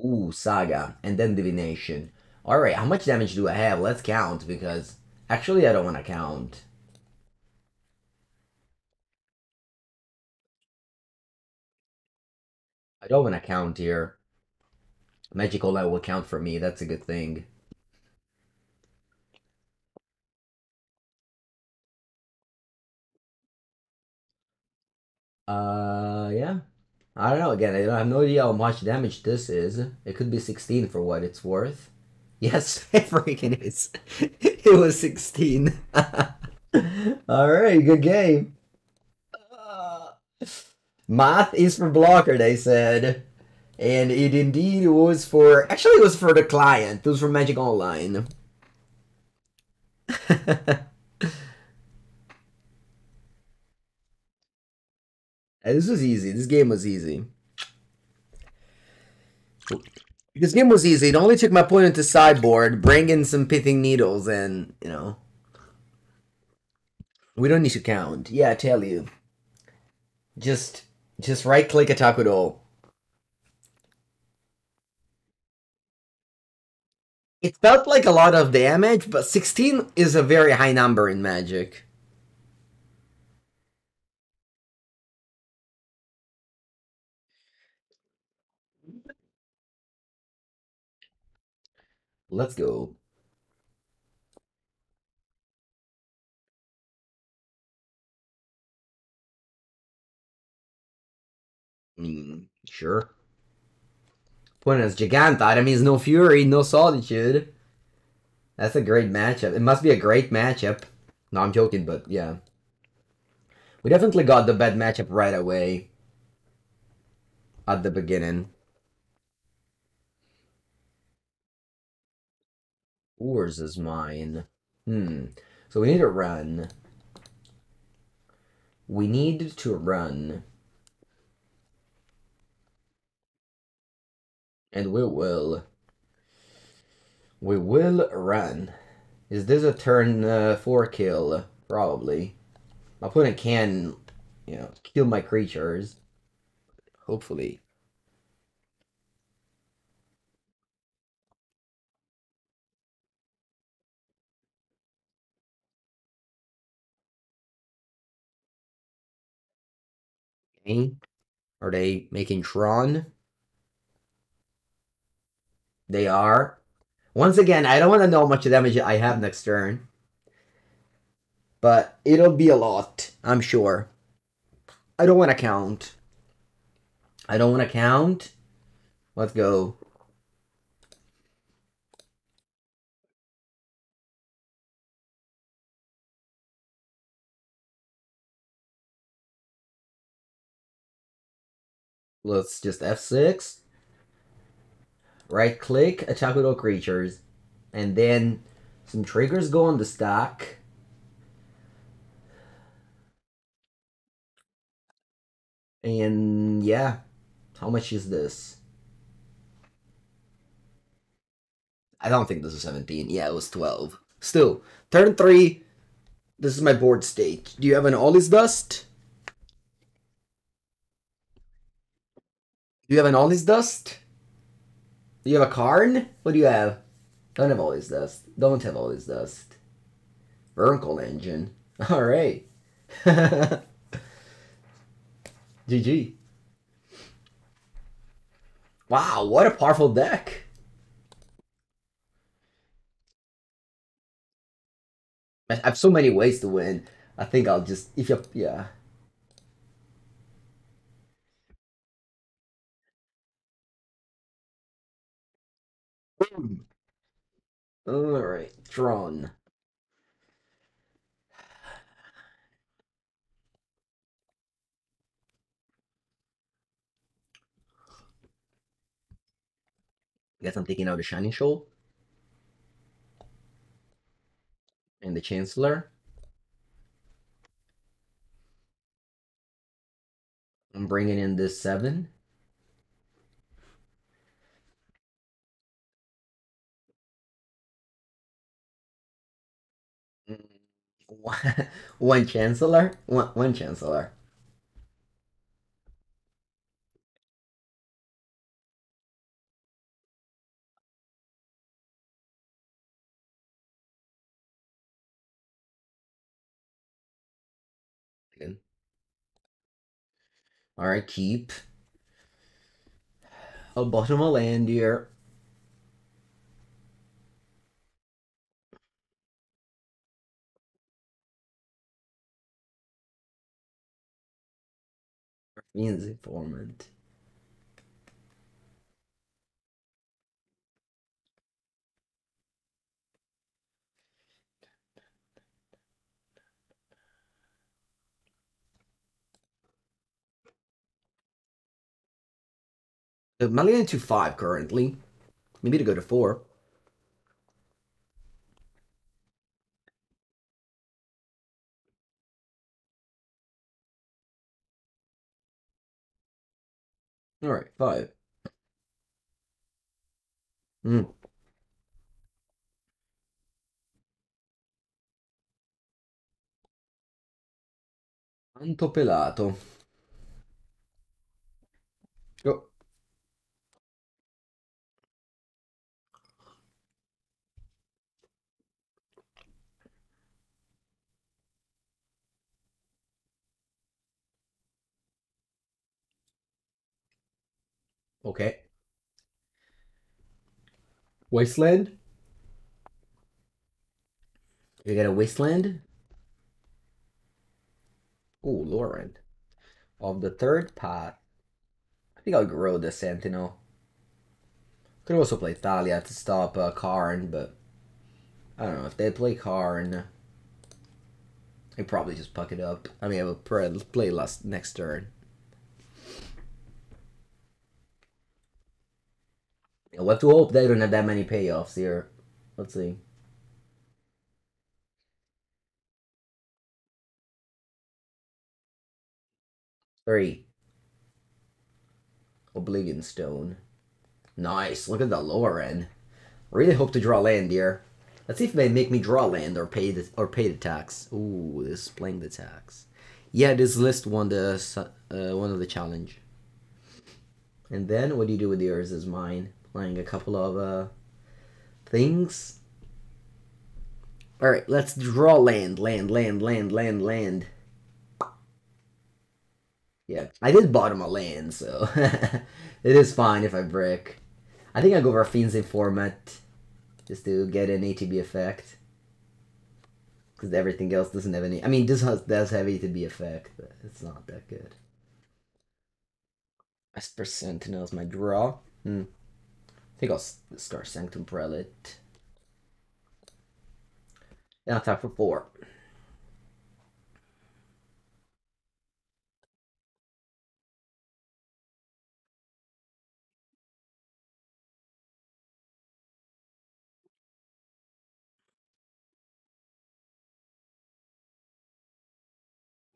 Ooh, Saga, and then Divination. Alright, how much damage do I have? Let's count, because... Actually, I don't want to count. I don't want to count here. Magical Light will count for me, that's a good thing. Yeah. I don't know, again, I have no idea how much damage this is. It could be 16 for what it's worth. Yes, it freaking is. It was 16. Alright, good game. Uh, Math is for blocker, they said. And it indeed was for... Actually, it was for the client. It was for Magic Online. This was easy. This game was easy. This game was easy. It only took my opponent to sideboard, bring in some pithing needles, and, you know... We don't need to count. Yeah, I tell you. Just right-click attack with all. It felt like a lot of damage, but 16 is a very high number in Magic. Let's go. Sure. Opponent has Giganta. That means no Fury, no Solitude. That's a great matchup. It must be a great matchup. No, I'm joking, but yeah. We definitely got the bad matchup right away. At the beginning. Yours is mine. So we need to run. We need to run. And we will. We will run. Is this a turn 4 kill? Probably. My opponent can, you know, kill my creatures. Hopefully. Okay. Are they making Tron? They are. Once again, I don't want to know how much damage I have next turn. But it'll be a lot, I'm sure. I don't want to count. I don't want to count. Let's go. Let's just F6. Right click, attack with all creatures. And then some triggers go on the stack. And yeah. How much is this? I don't think this is 17. Yeah, it was 12. Still, turn 3. This is my board state. Do you have an Ollie's Dust? Do you have an Ollie's Dust? Do you have a Karn? What do you have? Don't have Ollie's Dust. Don't have Ollie's Dust. Vernal Engine. Alright. GG. Wow, what a powerful deck. I have so many ways to win. I think I'll just, if you, yeah. Alright, Tron. Guess I'm taking out the Shining Shoal. And the Chancellor. I'm bringing in this 7. One Chancellor? One Chancellor. Alright, keep. I'll bottom a land here. Means Informant. My land to 5 currently. Maybe to go to 4. Alright, 5. Mm. Tanto pelato. Oh, okay. Wasteland? You get a Wasteland? Oh, Loran. Of the third path. I think I'll grow the Sentinel. Could also play Thalia to stop Karn, but I don't know. If they play Karn, I probably just puck it up. I mean, I will play next turn. We'll have to hope they don't have that many payoffs here. Let's see. 3. Oblivion Stone. Nice. Look at the Loran. Really hope to draw land here. Let's see if they make me draw land or pay the tax. Ooh, this is playing the tax. Yeah, this list won the one of the challenge. And then what do you do with yours is mine. Playing a couple of things. Alright, let's draw land. Land. Yeah, I did bottom a land, so it is fine if I brick. I think I'll go Raffine's Informant just to get an ATB effect. Because everything else doesn't have any... I mean, this does have ATB effect, but it's not that good. Esper Sentinel is my draw. I think I'll start Sanctum Prelate. And I'll tap for 4.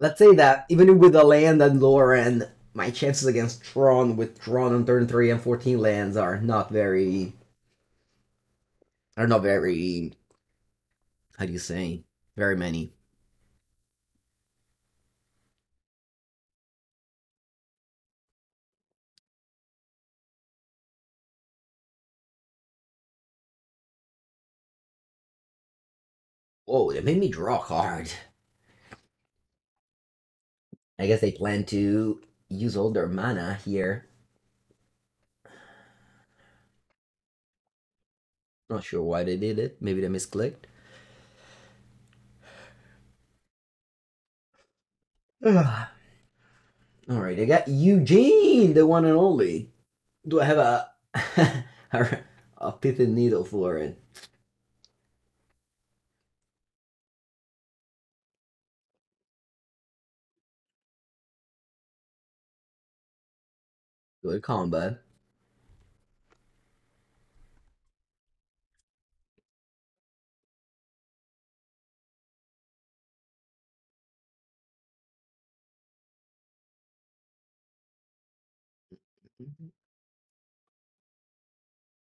Let's say that even with a land and Loran, my chances against Tron with Tron on turn 3 and 14 lands are not very... How do you say? Very many. Whoa, it made me draw a card. I guess they plan to use all their mana here. Not sure why they did it. Maybe they misclicked. Alright, I got Eugene, the one and only. Do I have a pitted needle for it? Good combat.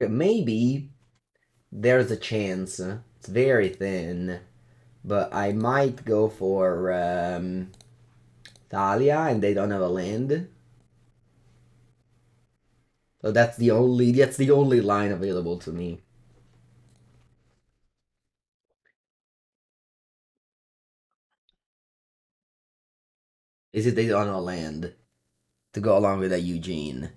Maybe there's a chance. It's very thin, but I might go for Thalia, and they don't have a land. So that's the only line available to me. Is it they don't have a land? to go along with that Eugene.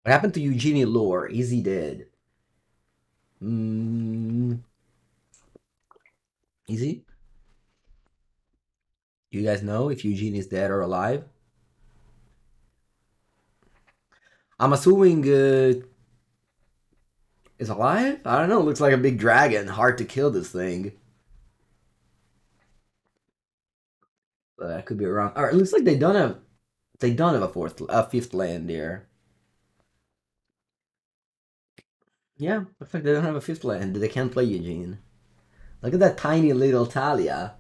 What happened to Eugenie Lore? Is he dead? Is he? Do you guys know if Eugene is dead or alive? I'm assuming is alive? I don't know. Looks like a big dragon. Hard to kill this thing. But I could be wrong. Alright, looks like they don't have a fifth land there. Yeah, looks like they don't have a fifth land. They can't play Eugene. Look at that tiny little Thalia.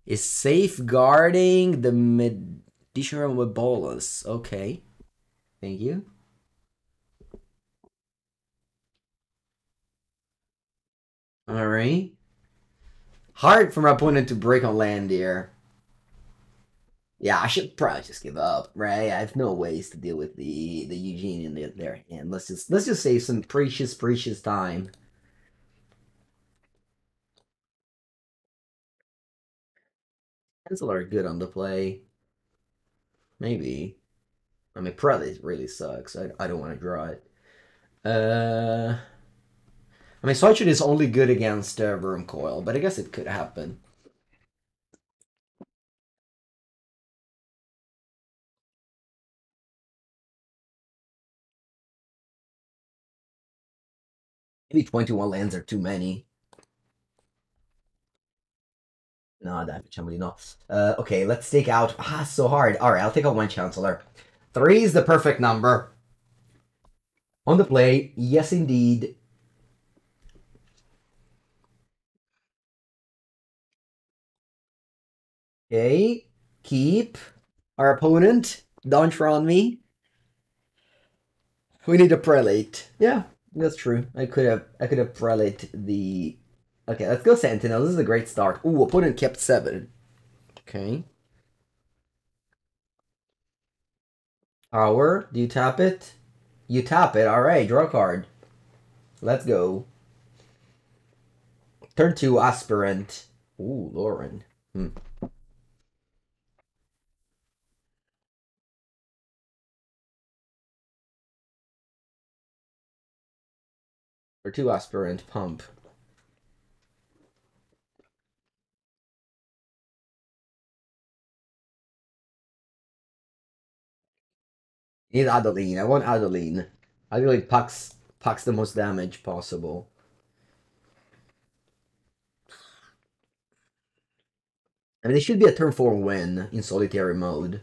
Is safeguarding the medicinal bolus. Okay. Thank you. Alright. Hard for my opponent to break on land here. Yeah, I should probably just give up, right? I have no ways to deal with the Eugene in their hand. Let's just save some precious time. Chancellor are good on the play. Maybe. I mean, Prelate really sucks. I don't want to draw it. I mean, Solitude is only good against Worm Coil, but I guess it could happen. Maybe 21 lands are too many. No, damage, somebody no. Okay, let's take out. Ah, so hard. All right, I'll take out one Chancellor. 3 is the perfect number. On the play, yes, indeed. Okay, keep our opponent. Don't on me. We need a prelate. Yeah, that's true. I could have prelate the. Okay, let's go Sentinel. This is a great start. Ooh, opponent kept 7. Okay. Power. Do you tap it? You tap it. All right, draw a card. Let's go. Turn 2, Aspirant. Ooh, Loran. Or 2, Aspirant. Pump. Need Adeline. I want Adeline. Adeline packs the most damage possible. I mean, it should be a turn 4 win in solitary mode.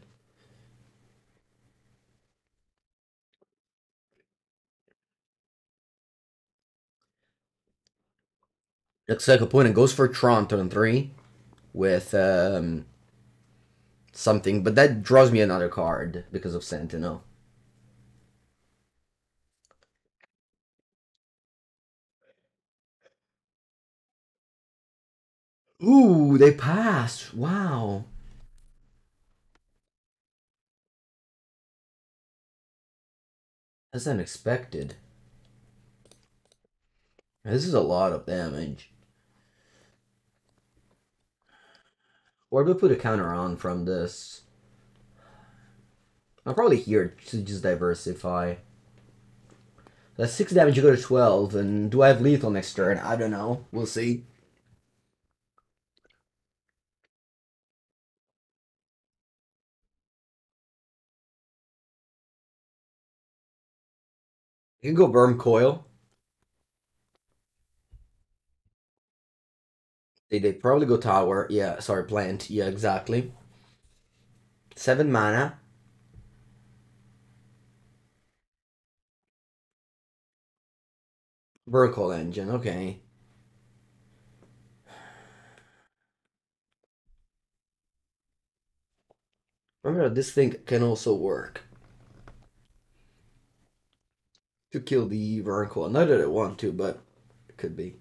Looks like opponent goes for Tron turn 3 with something, but that draws me another card because of Sentinel. Ooh, they passed. Wow. That's unexpected. This is a lot of damage. Or do we put a counter on from this? I'm probably here to just diversify. That's 6 damage, you go to 12, and do I have lethal next turn? I don't know. We'll see. You can go Burn Coil. They probably go Tower. Yeah, sorry, Plant. Yeah, exactly. 7 mana. Burn Coil Engine, okay. Remember that this thing can also work to kill the Burn Coil. Not that I want to, but it could be.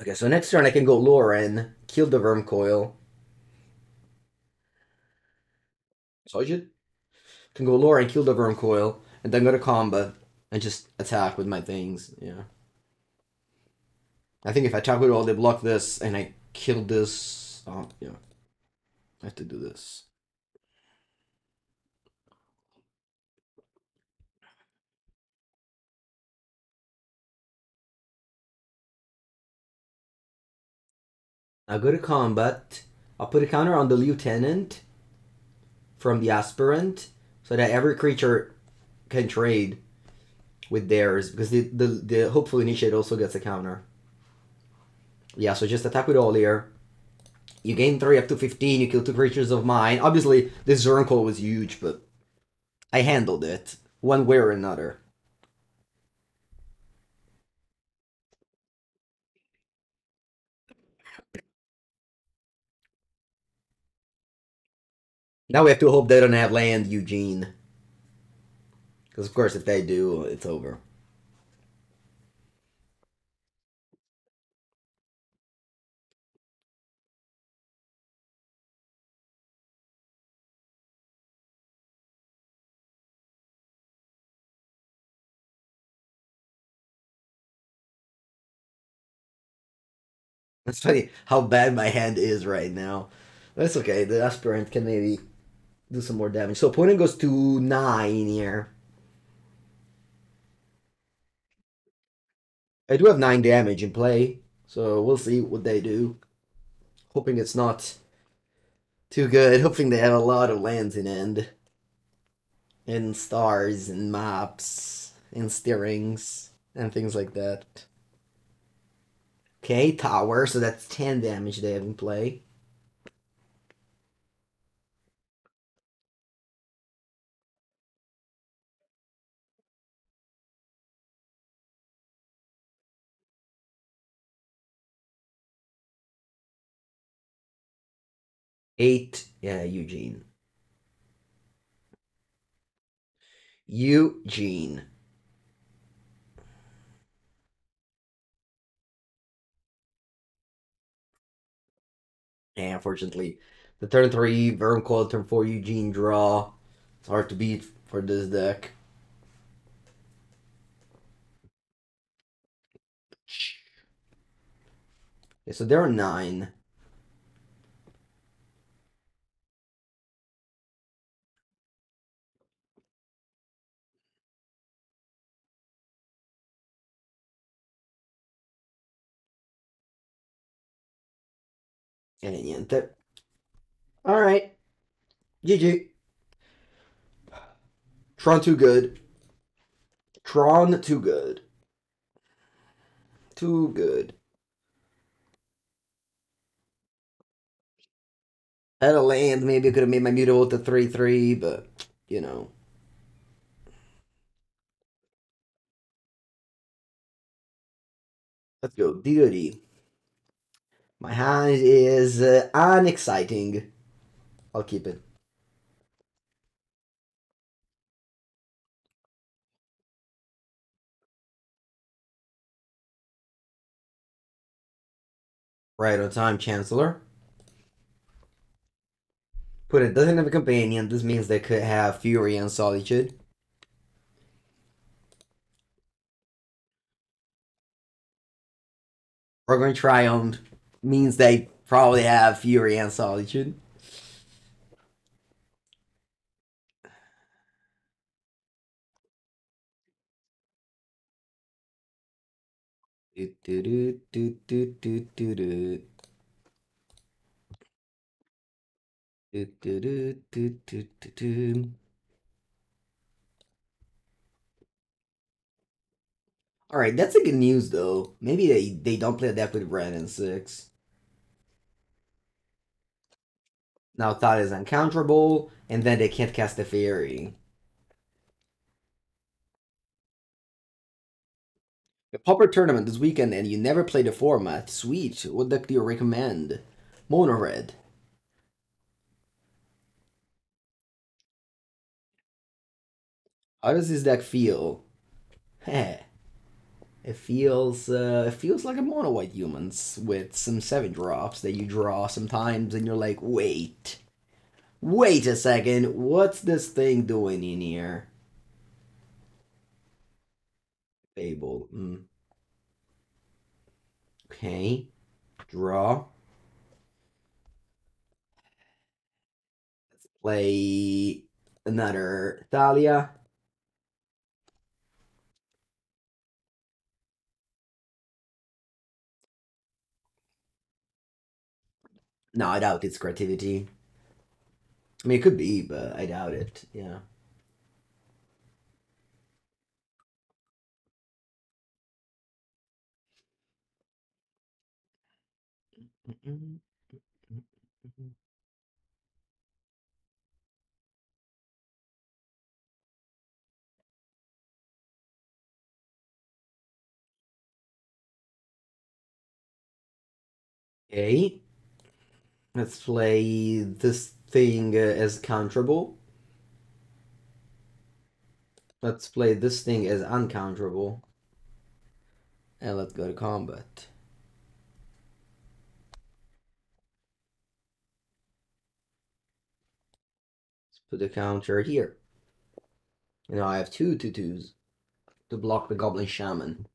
Okay, so next turn I can go Loran, kill the Vermcoil. So I should can go Loran, kill the Vermcoil, and then go to combat and just attack with my things. Yeah. I think if I attack with all, they block this, and I kill this. Oh, yeah. I have to do this. I'll go to combat. I'll put a counter on the Lieutenant from the Aspirant so that every creature can trade with theirs because the Hopeful Initiate also gets a counter. Yeah, so just attack with all here. You gain 3 up to 15, you kill 2 creatures of mine. Obviously, this Zerncall was huge, but I handled it one way or another. Now we have to hope they don't have land Eugene. Because, of course, if they do, it's over. It's funny how bad my hand is right now. That's okay. The Aspirant can maybe do some more damage. So opponent goes to 9 here. I do have 9 damage in play, so we'll see what they do. Hoping it's not too good. Hoping they have a lot of lands in end. And stars and maps and steerings and things like that. Okay, tower, so that's 10 damage they have in play. Eight, yeah, Eugene. Eugene. Yeah, unfortunately, the turn 3, Vermcoil, turn 4, Eugene draw. It's hard to beat for this deck. Okay, so there are 9. And niente. Alright. GG. Tron too good. Tron too good. Too good. Had a land, maybe I could have made my Mutavault to 3/3, but, you know. Let's go. Deity. My hand is unexciting. I'll keep it. Right on time, Chancellor. Put it doesn't have a companion. This means they could have Fury and Solitude. We're going to Triumph means they probably have Fury and Solitude. Do, do, do, do, do, do, do, do. Do, do, do, do, do, do, do. All right, that's a good news though. Maybe they don't play a deck with red and 6. Now Thalia is uncounterable, and then they can't cast the Fairy. A Pauper tournament this weekend and you never played the format. Sweet. What deck do you recommend? Mono red. How does this deck feel? Heh. It feels like a MonoWhite humans with some 7 drops that you draw sometimes, and you're like, wait a second, what's this thing doing in here? Fable. Okay, draw. Let's play another Thalia. No, I doubt it's creativity. I mean, it could be, but I doubt it. Yeah. Okay. Let's play this thing as counterable. Let's play this thing as uncounterable. And let's go to combat. Let's put the counter here. And now I have 2/2s to block the Goblin Shaman.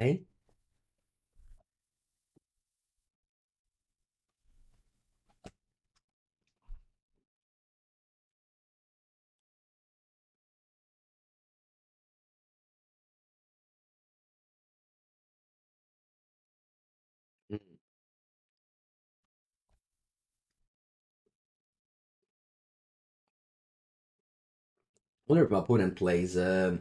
Okay. Wonder if my opponent plays. So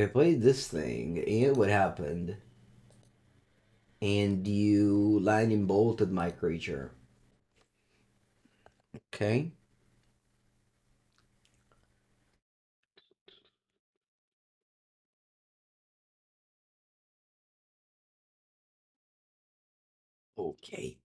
I played this thing, and what happened? And you lightning bolted my creature. Okay. Okay.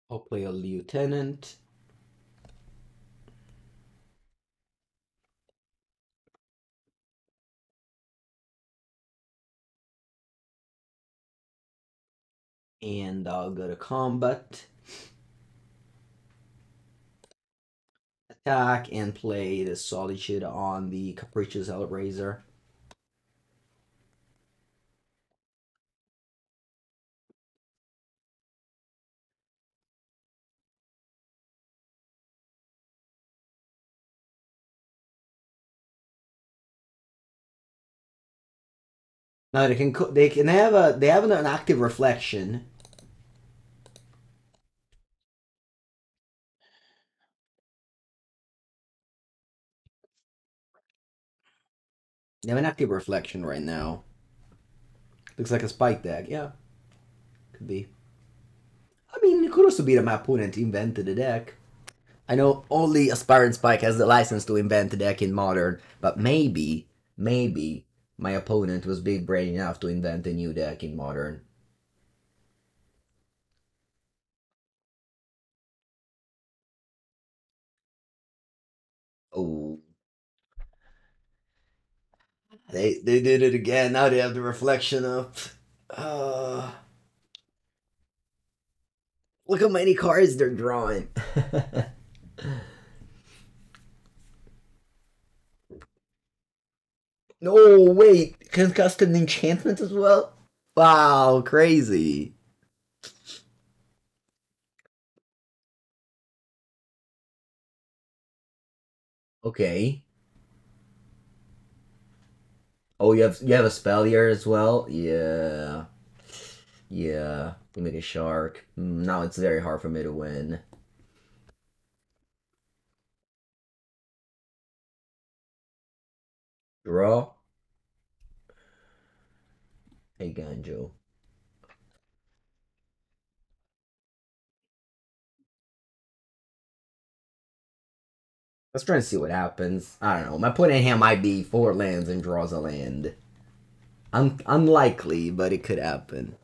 I'll play a lieutenant. And I'll go to combat. Attack and play the Solitude on the Capricious Hellraiser. Now they have an active reflection. They have an active reflection right now. Looks like a spike deck. Yeah, could be. I mean, it could also be that my opponent invented a deck. I know only Aspirant Spike has the license to invent a deck in Modern, but maybe my opponent was big brain enough to invent a new deck in Modern. Oh, they did it again. Now they have the reflection up. Uh, Look how many cards they're drawing. No, wait, can cast an enchantment as well? Wow, crazy. Okay. Oh, you have a spell here as well? Yeah. Yeah. You make a shark. Now it's very hard for me to win. Draw. Eiganjo. Let's try and see what happens. I don't know. My point in hand might be 4 lands and draws a land. Unlikely, but it could happen.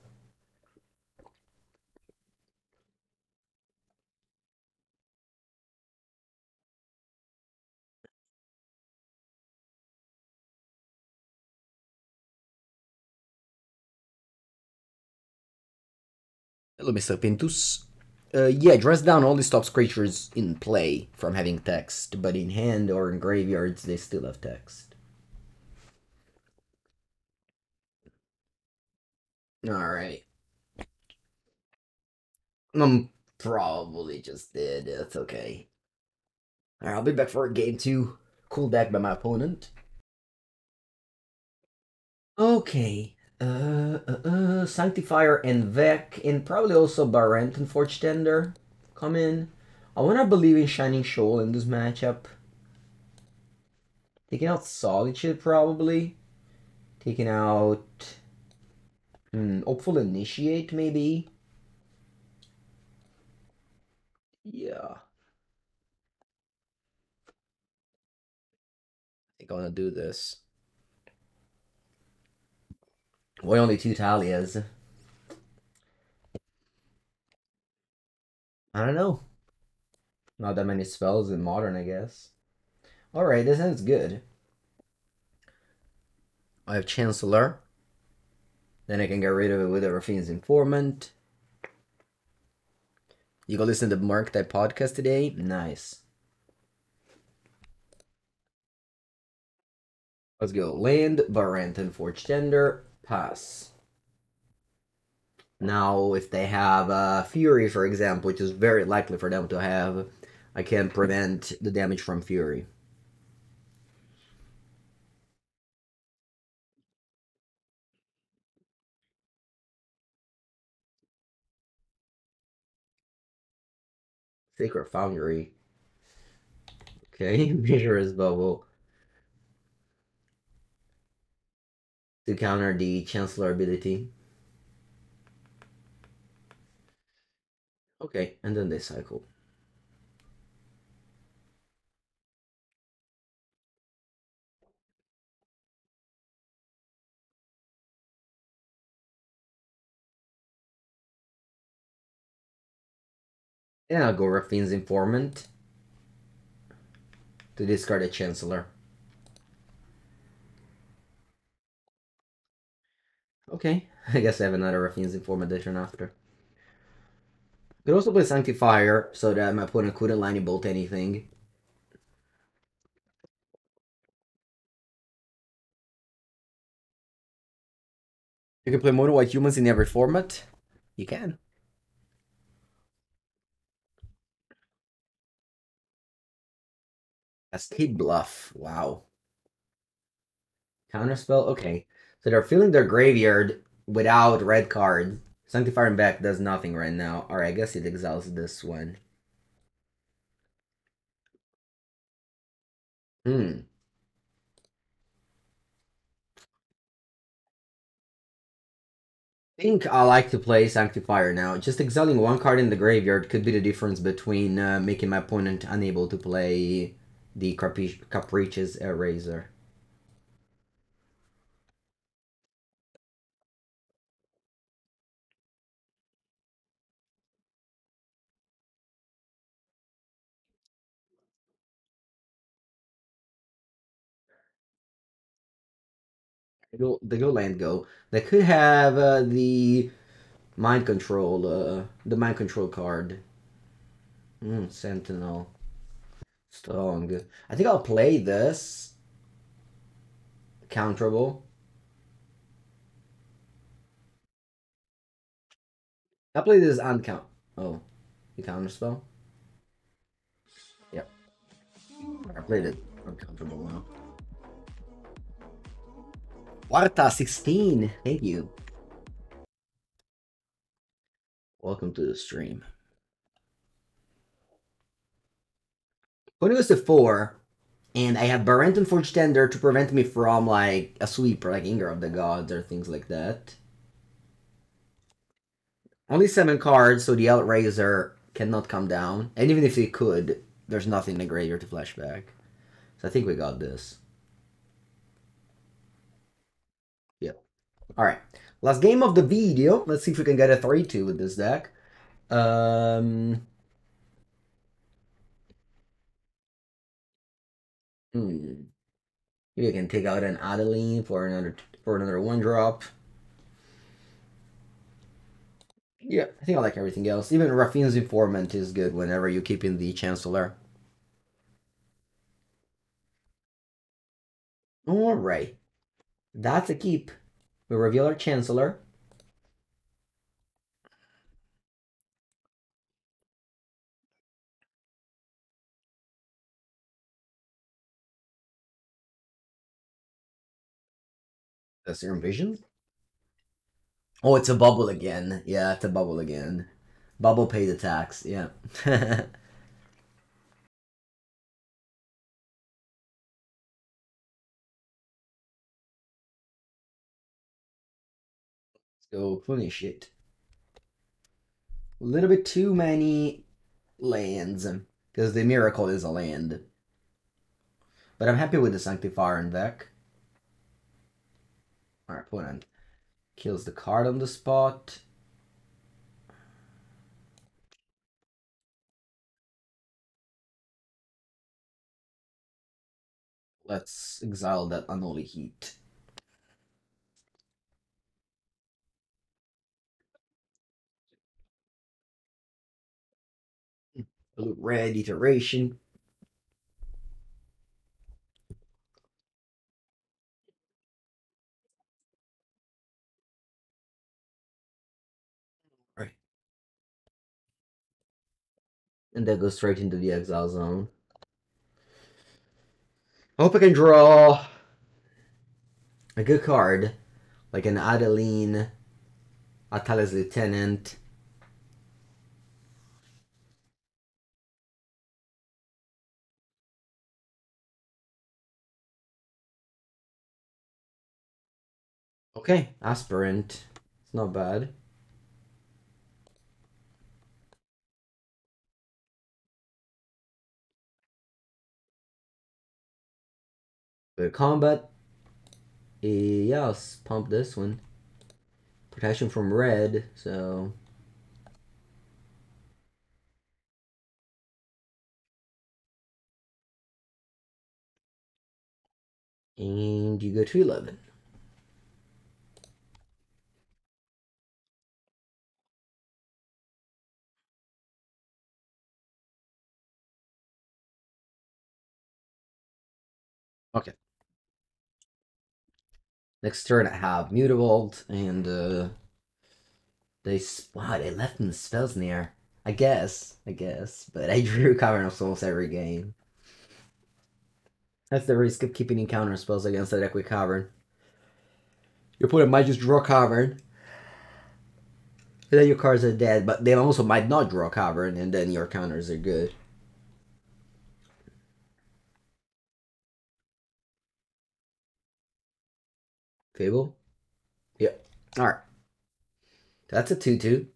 Let me step Pintus. Yeah, dress down only stops creatures in play from having text, but in hand or in graveyards they still have text. Alright. Probably just did. That's okay. Alright, I'll be back for game 2. Cool deck by my opponent. Okay. Sanctifier en-Vec and probably also Burrenton Forge-Tender come in. I wanna believe in Shining Shoal in this matchup. Taking out Solitude probably. Taking out Hopeful Initiate maybe. Yeah. I think I'm gonna do this. Why only 2 Thalias? I don't know. Not that many spells in Modern, I guess. Alright, this sounds good. I have Chancellor. Then I can get rid of it with a Raffine's Informant. You go listen to Mark that podcast today? Nice. Let's go. Land, Burrenton Forge-Tender, pass. Now, if they have Fury, for example, which is very likely for them to have, I can prevent the damage from Fury. Sacred Foundry. Okay, Measurer's Bubble. To counter the Chancellor ability. Okay, and then they cycle. And I'll go Raffine's Informant to discard a Chancellor. Okay, I guess I have another Raffine's Informant edition after. Could also play Sanctifier so that my opponent couldn't lightning bolt anything. You can play MonoWhite humans in every format. You can. Escape Bluff. Wow. Counterspell? Okay. So they're filling their graveyard without red cards. Sanctifier and back does nothing right now. Alright, I guess it exiles this one. Hmm. I think I like to play Sanctifier now. Just exiling one card in the graveyard could be the difference between making my opponent unable to play the Caprice's Eraser. They go land go. They could have the mind control card. Sentinel. Strong. I think I'll play this. Counterable. I'll play this uncount. Oh, you counterspell? Yep. I played it uncounterable now. Warta 16, thank you. Welcome to the stream. When it goes to 4, and I have Burrenton Forge-Tender to prevent me from, like, a sweeper, like Anger of the Gods or things like that. Only 7 cards, so the Outraiser cannot come down. And even if it could, there's nothing in the graveyard to flashback. So I think we got this. Yep. Alright. Last game of the video. Let's see if we can get a 3-2 with this deck. Maybe I can take out an Adeline for another 1-drop. Yeah, I think I like everything else. Even Raffine's Informant is good whenever you keep in the Chancellor. Alright. That's a keep. We reveal our Chancellor. That's your Vision? Oh, it's a bubble again. Yeah, it's a bubble again. Bubble pay the tax, yeah. Let's go finish it. A little bit too many lands, because the Miracle is a land. But I'm happy with the Sanctifier en-Vec. Our opponent kills the card on the spot. Let's exile that Unholy Heat. Blue red iteration. Right. And that goes straight into the exile zone. I hope I can draw a good card, like an Adeline, Atala's Lieutenant. Okay, Aspirant. It's not bad. But combat, yeah, let's pump this one. Protection from red, so... And you go to 11. Okay. Next turn I have Mutavault, and wow, they left in the spells near. I guess. But I drew Cavern of Souls every game. That's the risk of keeping encounter spells against that Equi Cavern. Your opponent might just draw Cavern, and then your cards are dead, but they also might not draw Cavern, and then your counters are good. Fable? Yep. Alright. That's a 2-2.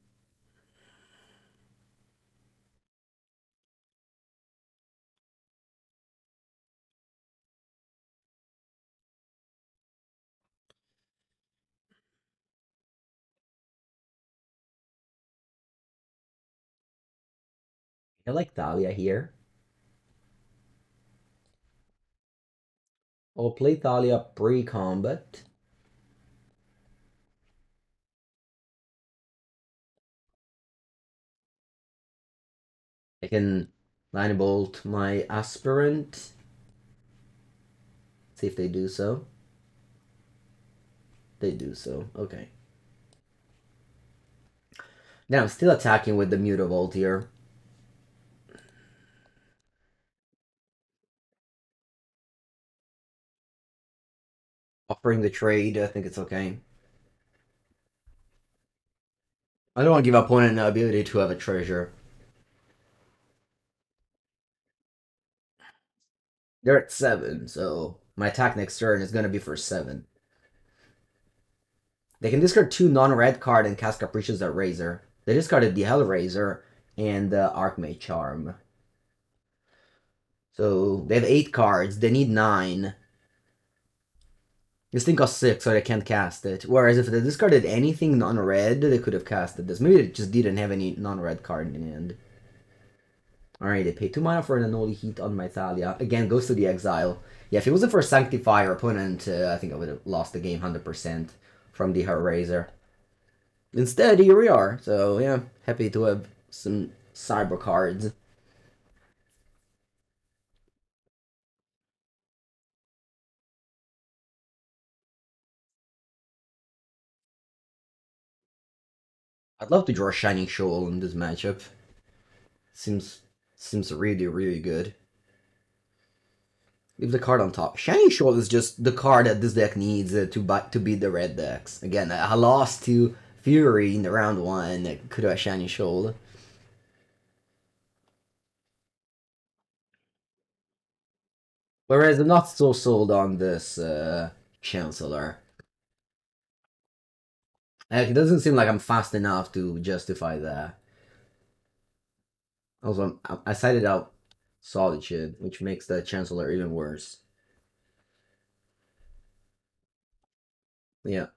I like Thalia here. I'll play Thalia pre-combat. I can line bolt my Aspirant. See if they do so. They do so. Okay. Now I'm still attacking with the Mutavault here. Offering the trade, I think it's okay. I don't want to give opponent the ability to have a treasure. They're at 7, so my attack next turn is gonna be for 7. They can discard 2 non-red card and cast Capricious Razor. They discarded the Hellraiser and the Archmage Charm. So they have 8 cards. They need 9. This thing costs 6, so they can't cast it. Whereas if they discarded anything non-red, they could have casted this. Maybe they just didn't have any non-red card in hand. Alright, they pay 2 mana for an Unholy Heat on my Thalia. Again, goes to the exile. Yeah, if it wasn't for Sanctifier opponent, I think I would have lost the game 100% from the Hellraiser. Instead, here we are. So, yeah, happy to have some cyber cards. I'd love to draw Shining Shoal in this matchup. Seems really, really good. Leave the card on top. Shining Shoal is just the card that this deck needs to beat the red decks. Again, I lost to Fury in the round 1. Could have Shining Shoal. Whereas I'm not so sold on this Chancellor. It doesn't seem like I'm fast enough to justify that. Also, I cited out Solitude, which makes the Chancellor even worse. Yeah.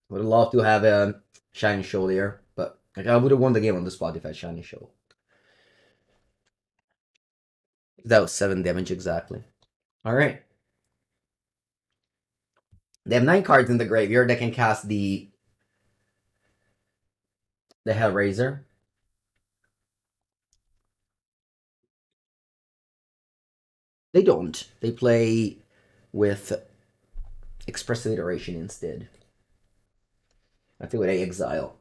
Would have loved to have a Shining Shoal here, but like, I would have won the game on the spot if I had Shining Shoal. That was 7 damage exactly. Alright. They have 9 cards in the graveyard that can cast the Hellraiser. They don't. They play with Expressive Iteration instead. I think with a exile.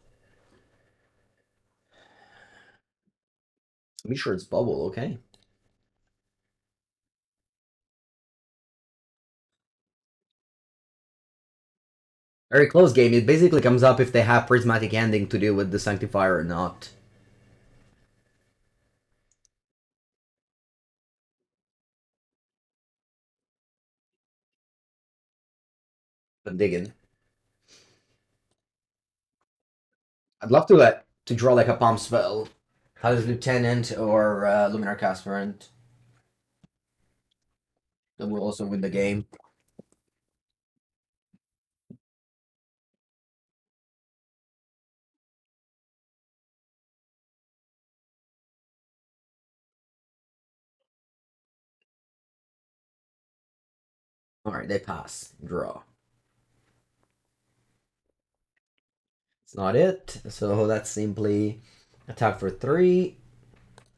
Be sure it's bubble, okay? Very close game. It basically comes up if they have Prismatic Ending to deal with the Sanctifier or not. I'm digging. I'd love to draw like a palm spell. How's Lieutenant or Luminarch Aspirant? That will also win the game. Alright, they pass. Draw. It's not it. So that's simply attack for 3.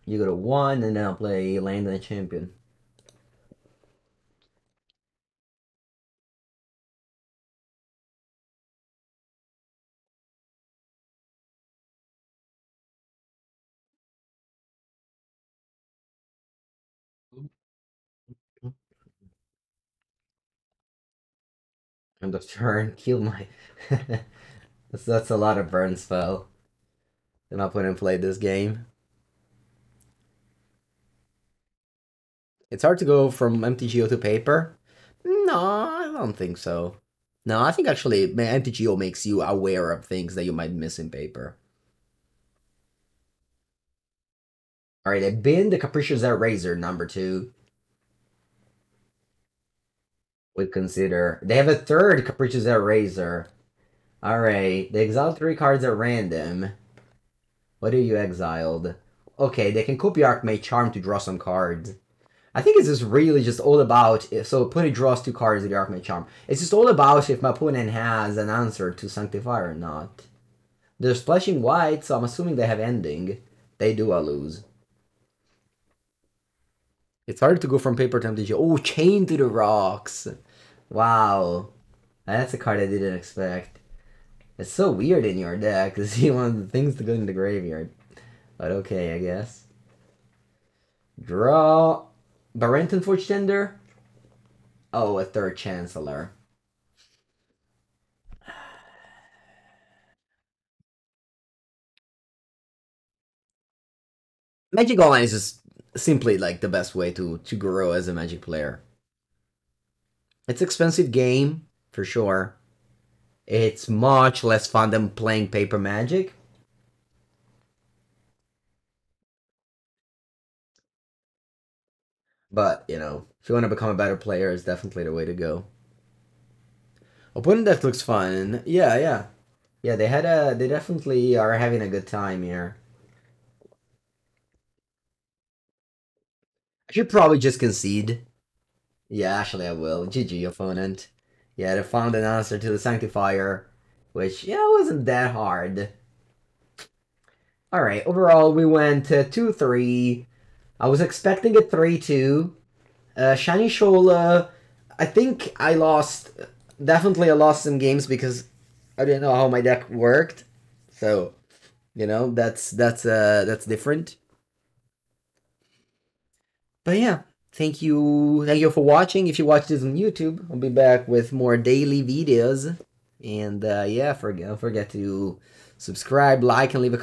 You go to 1 and now play Land and Champion. End of turn. Kill my. that's a lot of burn spell. Then I'll put in play this game. It's hard to go from MTGO to paper. No, I don't think so. No, I think actually MTGO makes you aware of things that you might miss in paper. Alright, I bin the Capricious Razor number 2. Would consider. They have a third Capricious Razor. Alright, they exile 3 cards at random. What are you exiled? Okay, they can copy Archmage Charm to draw some cards. I think it's just really just all about, so opponent draws 2 cards with the Archmage Charm. It's just all about if my opponent has an answer to Sanctifier or not. They're splashing white, so I'm assuming they have ending. They do, I lose. It's hard to go from paper to MTG. Oh, Chain to the Rocks. Wow. That's a card I didn't expect. It's so weird in your deck to see one of the things to go in the graveyard. But okay, I guess. Draw. Burrenton Forge-Tender? Oh, a third Chancellor. Magic Online is just simply like the best way to grow as a Magic player. It's an expensive game, for sure. It's much less fun than playing paper Magic. But, you know, if you want to become a better player, it's definitely the way to go. Opponent Death looks fun. Yeah, yeah. Yeah, they definitely are having a good time here. I should probably just concede. Yeah, actually I will. GG, opponent. Yeah, they found an answer to the Sanctifier, which, yeah, wasn't that hard. Alright, overall we went 2-3. I was expecting a 3-2. Shining Shoal, I think I lost. Definitely I lost some games because I didn't know how my deck worked. So, you know, that's different. But yeah, thank you for watching. If you watch this on YouTube, I'll be back with more daily videos. And yeah, don't forget to subscribe, like, and leave a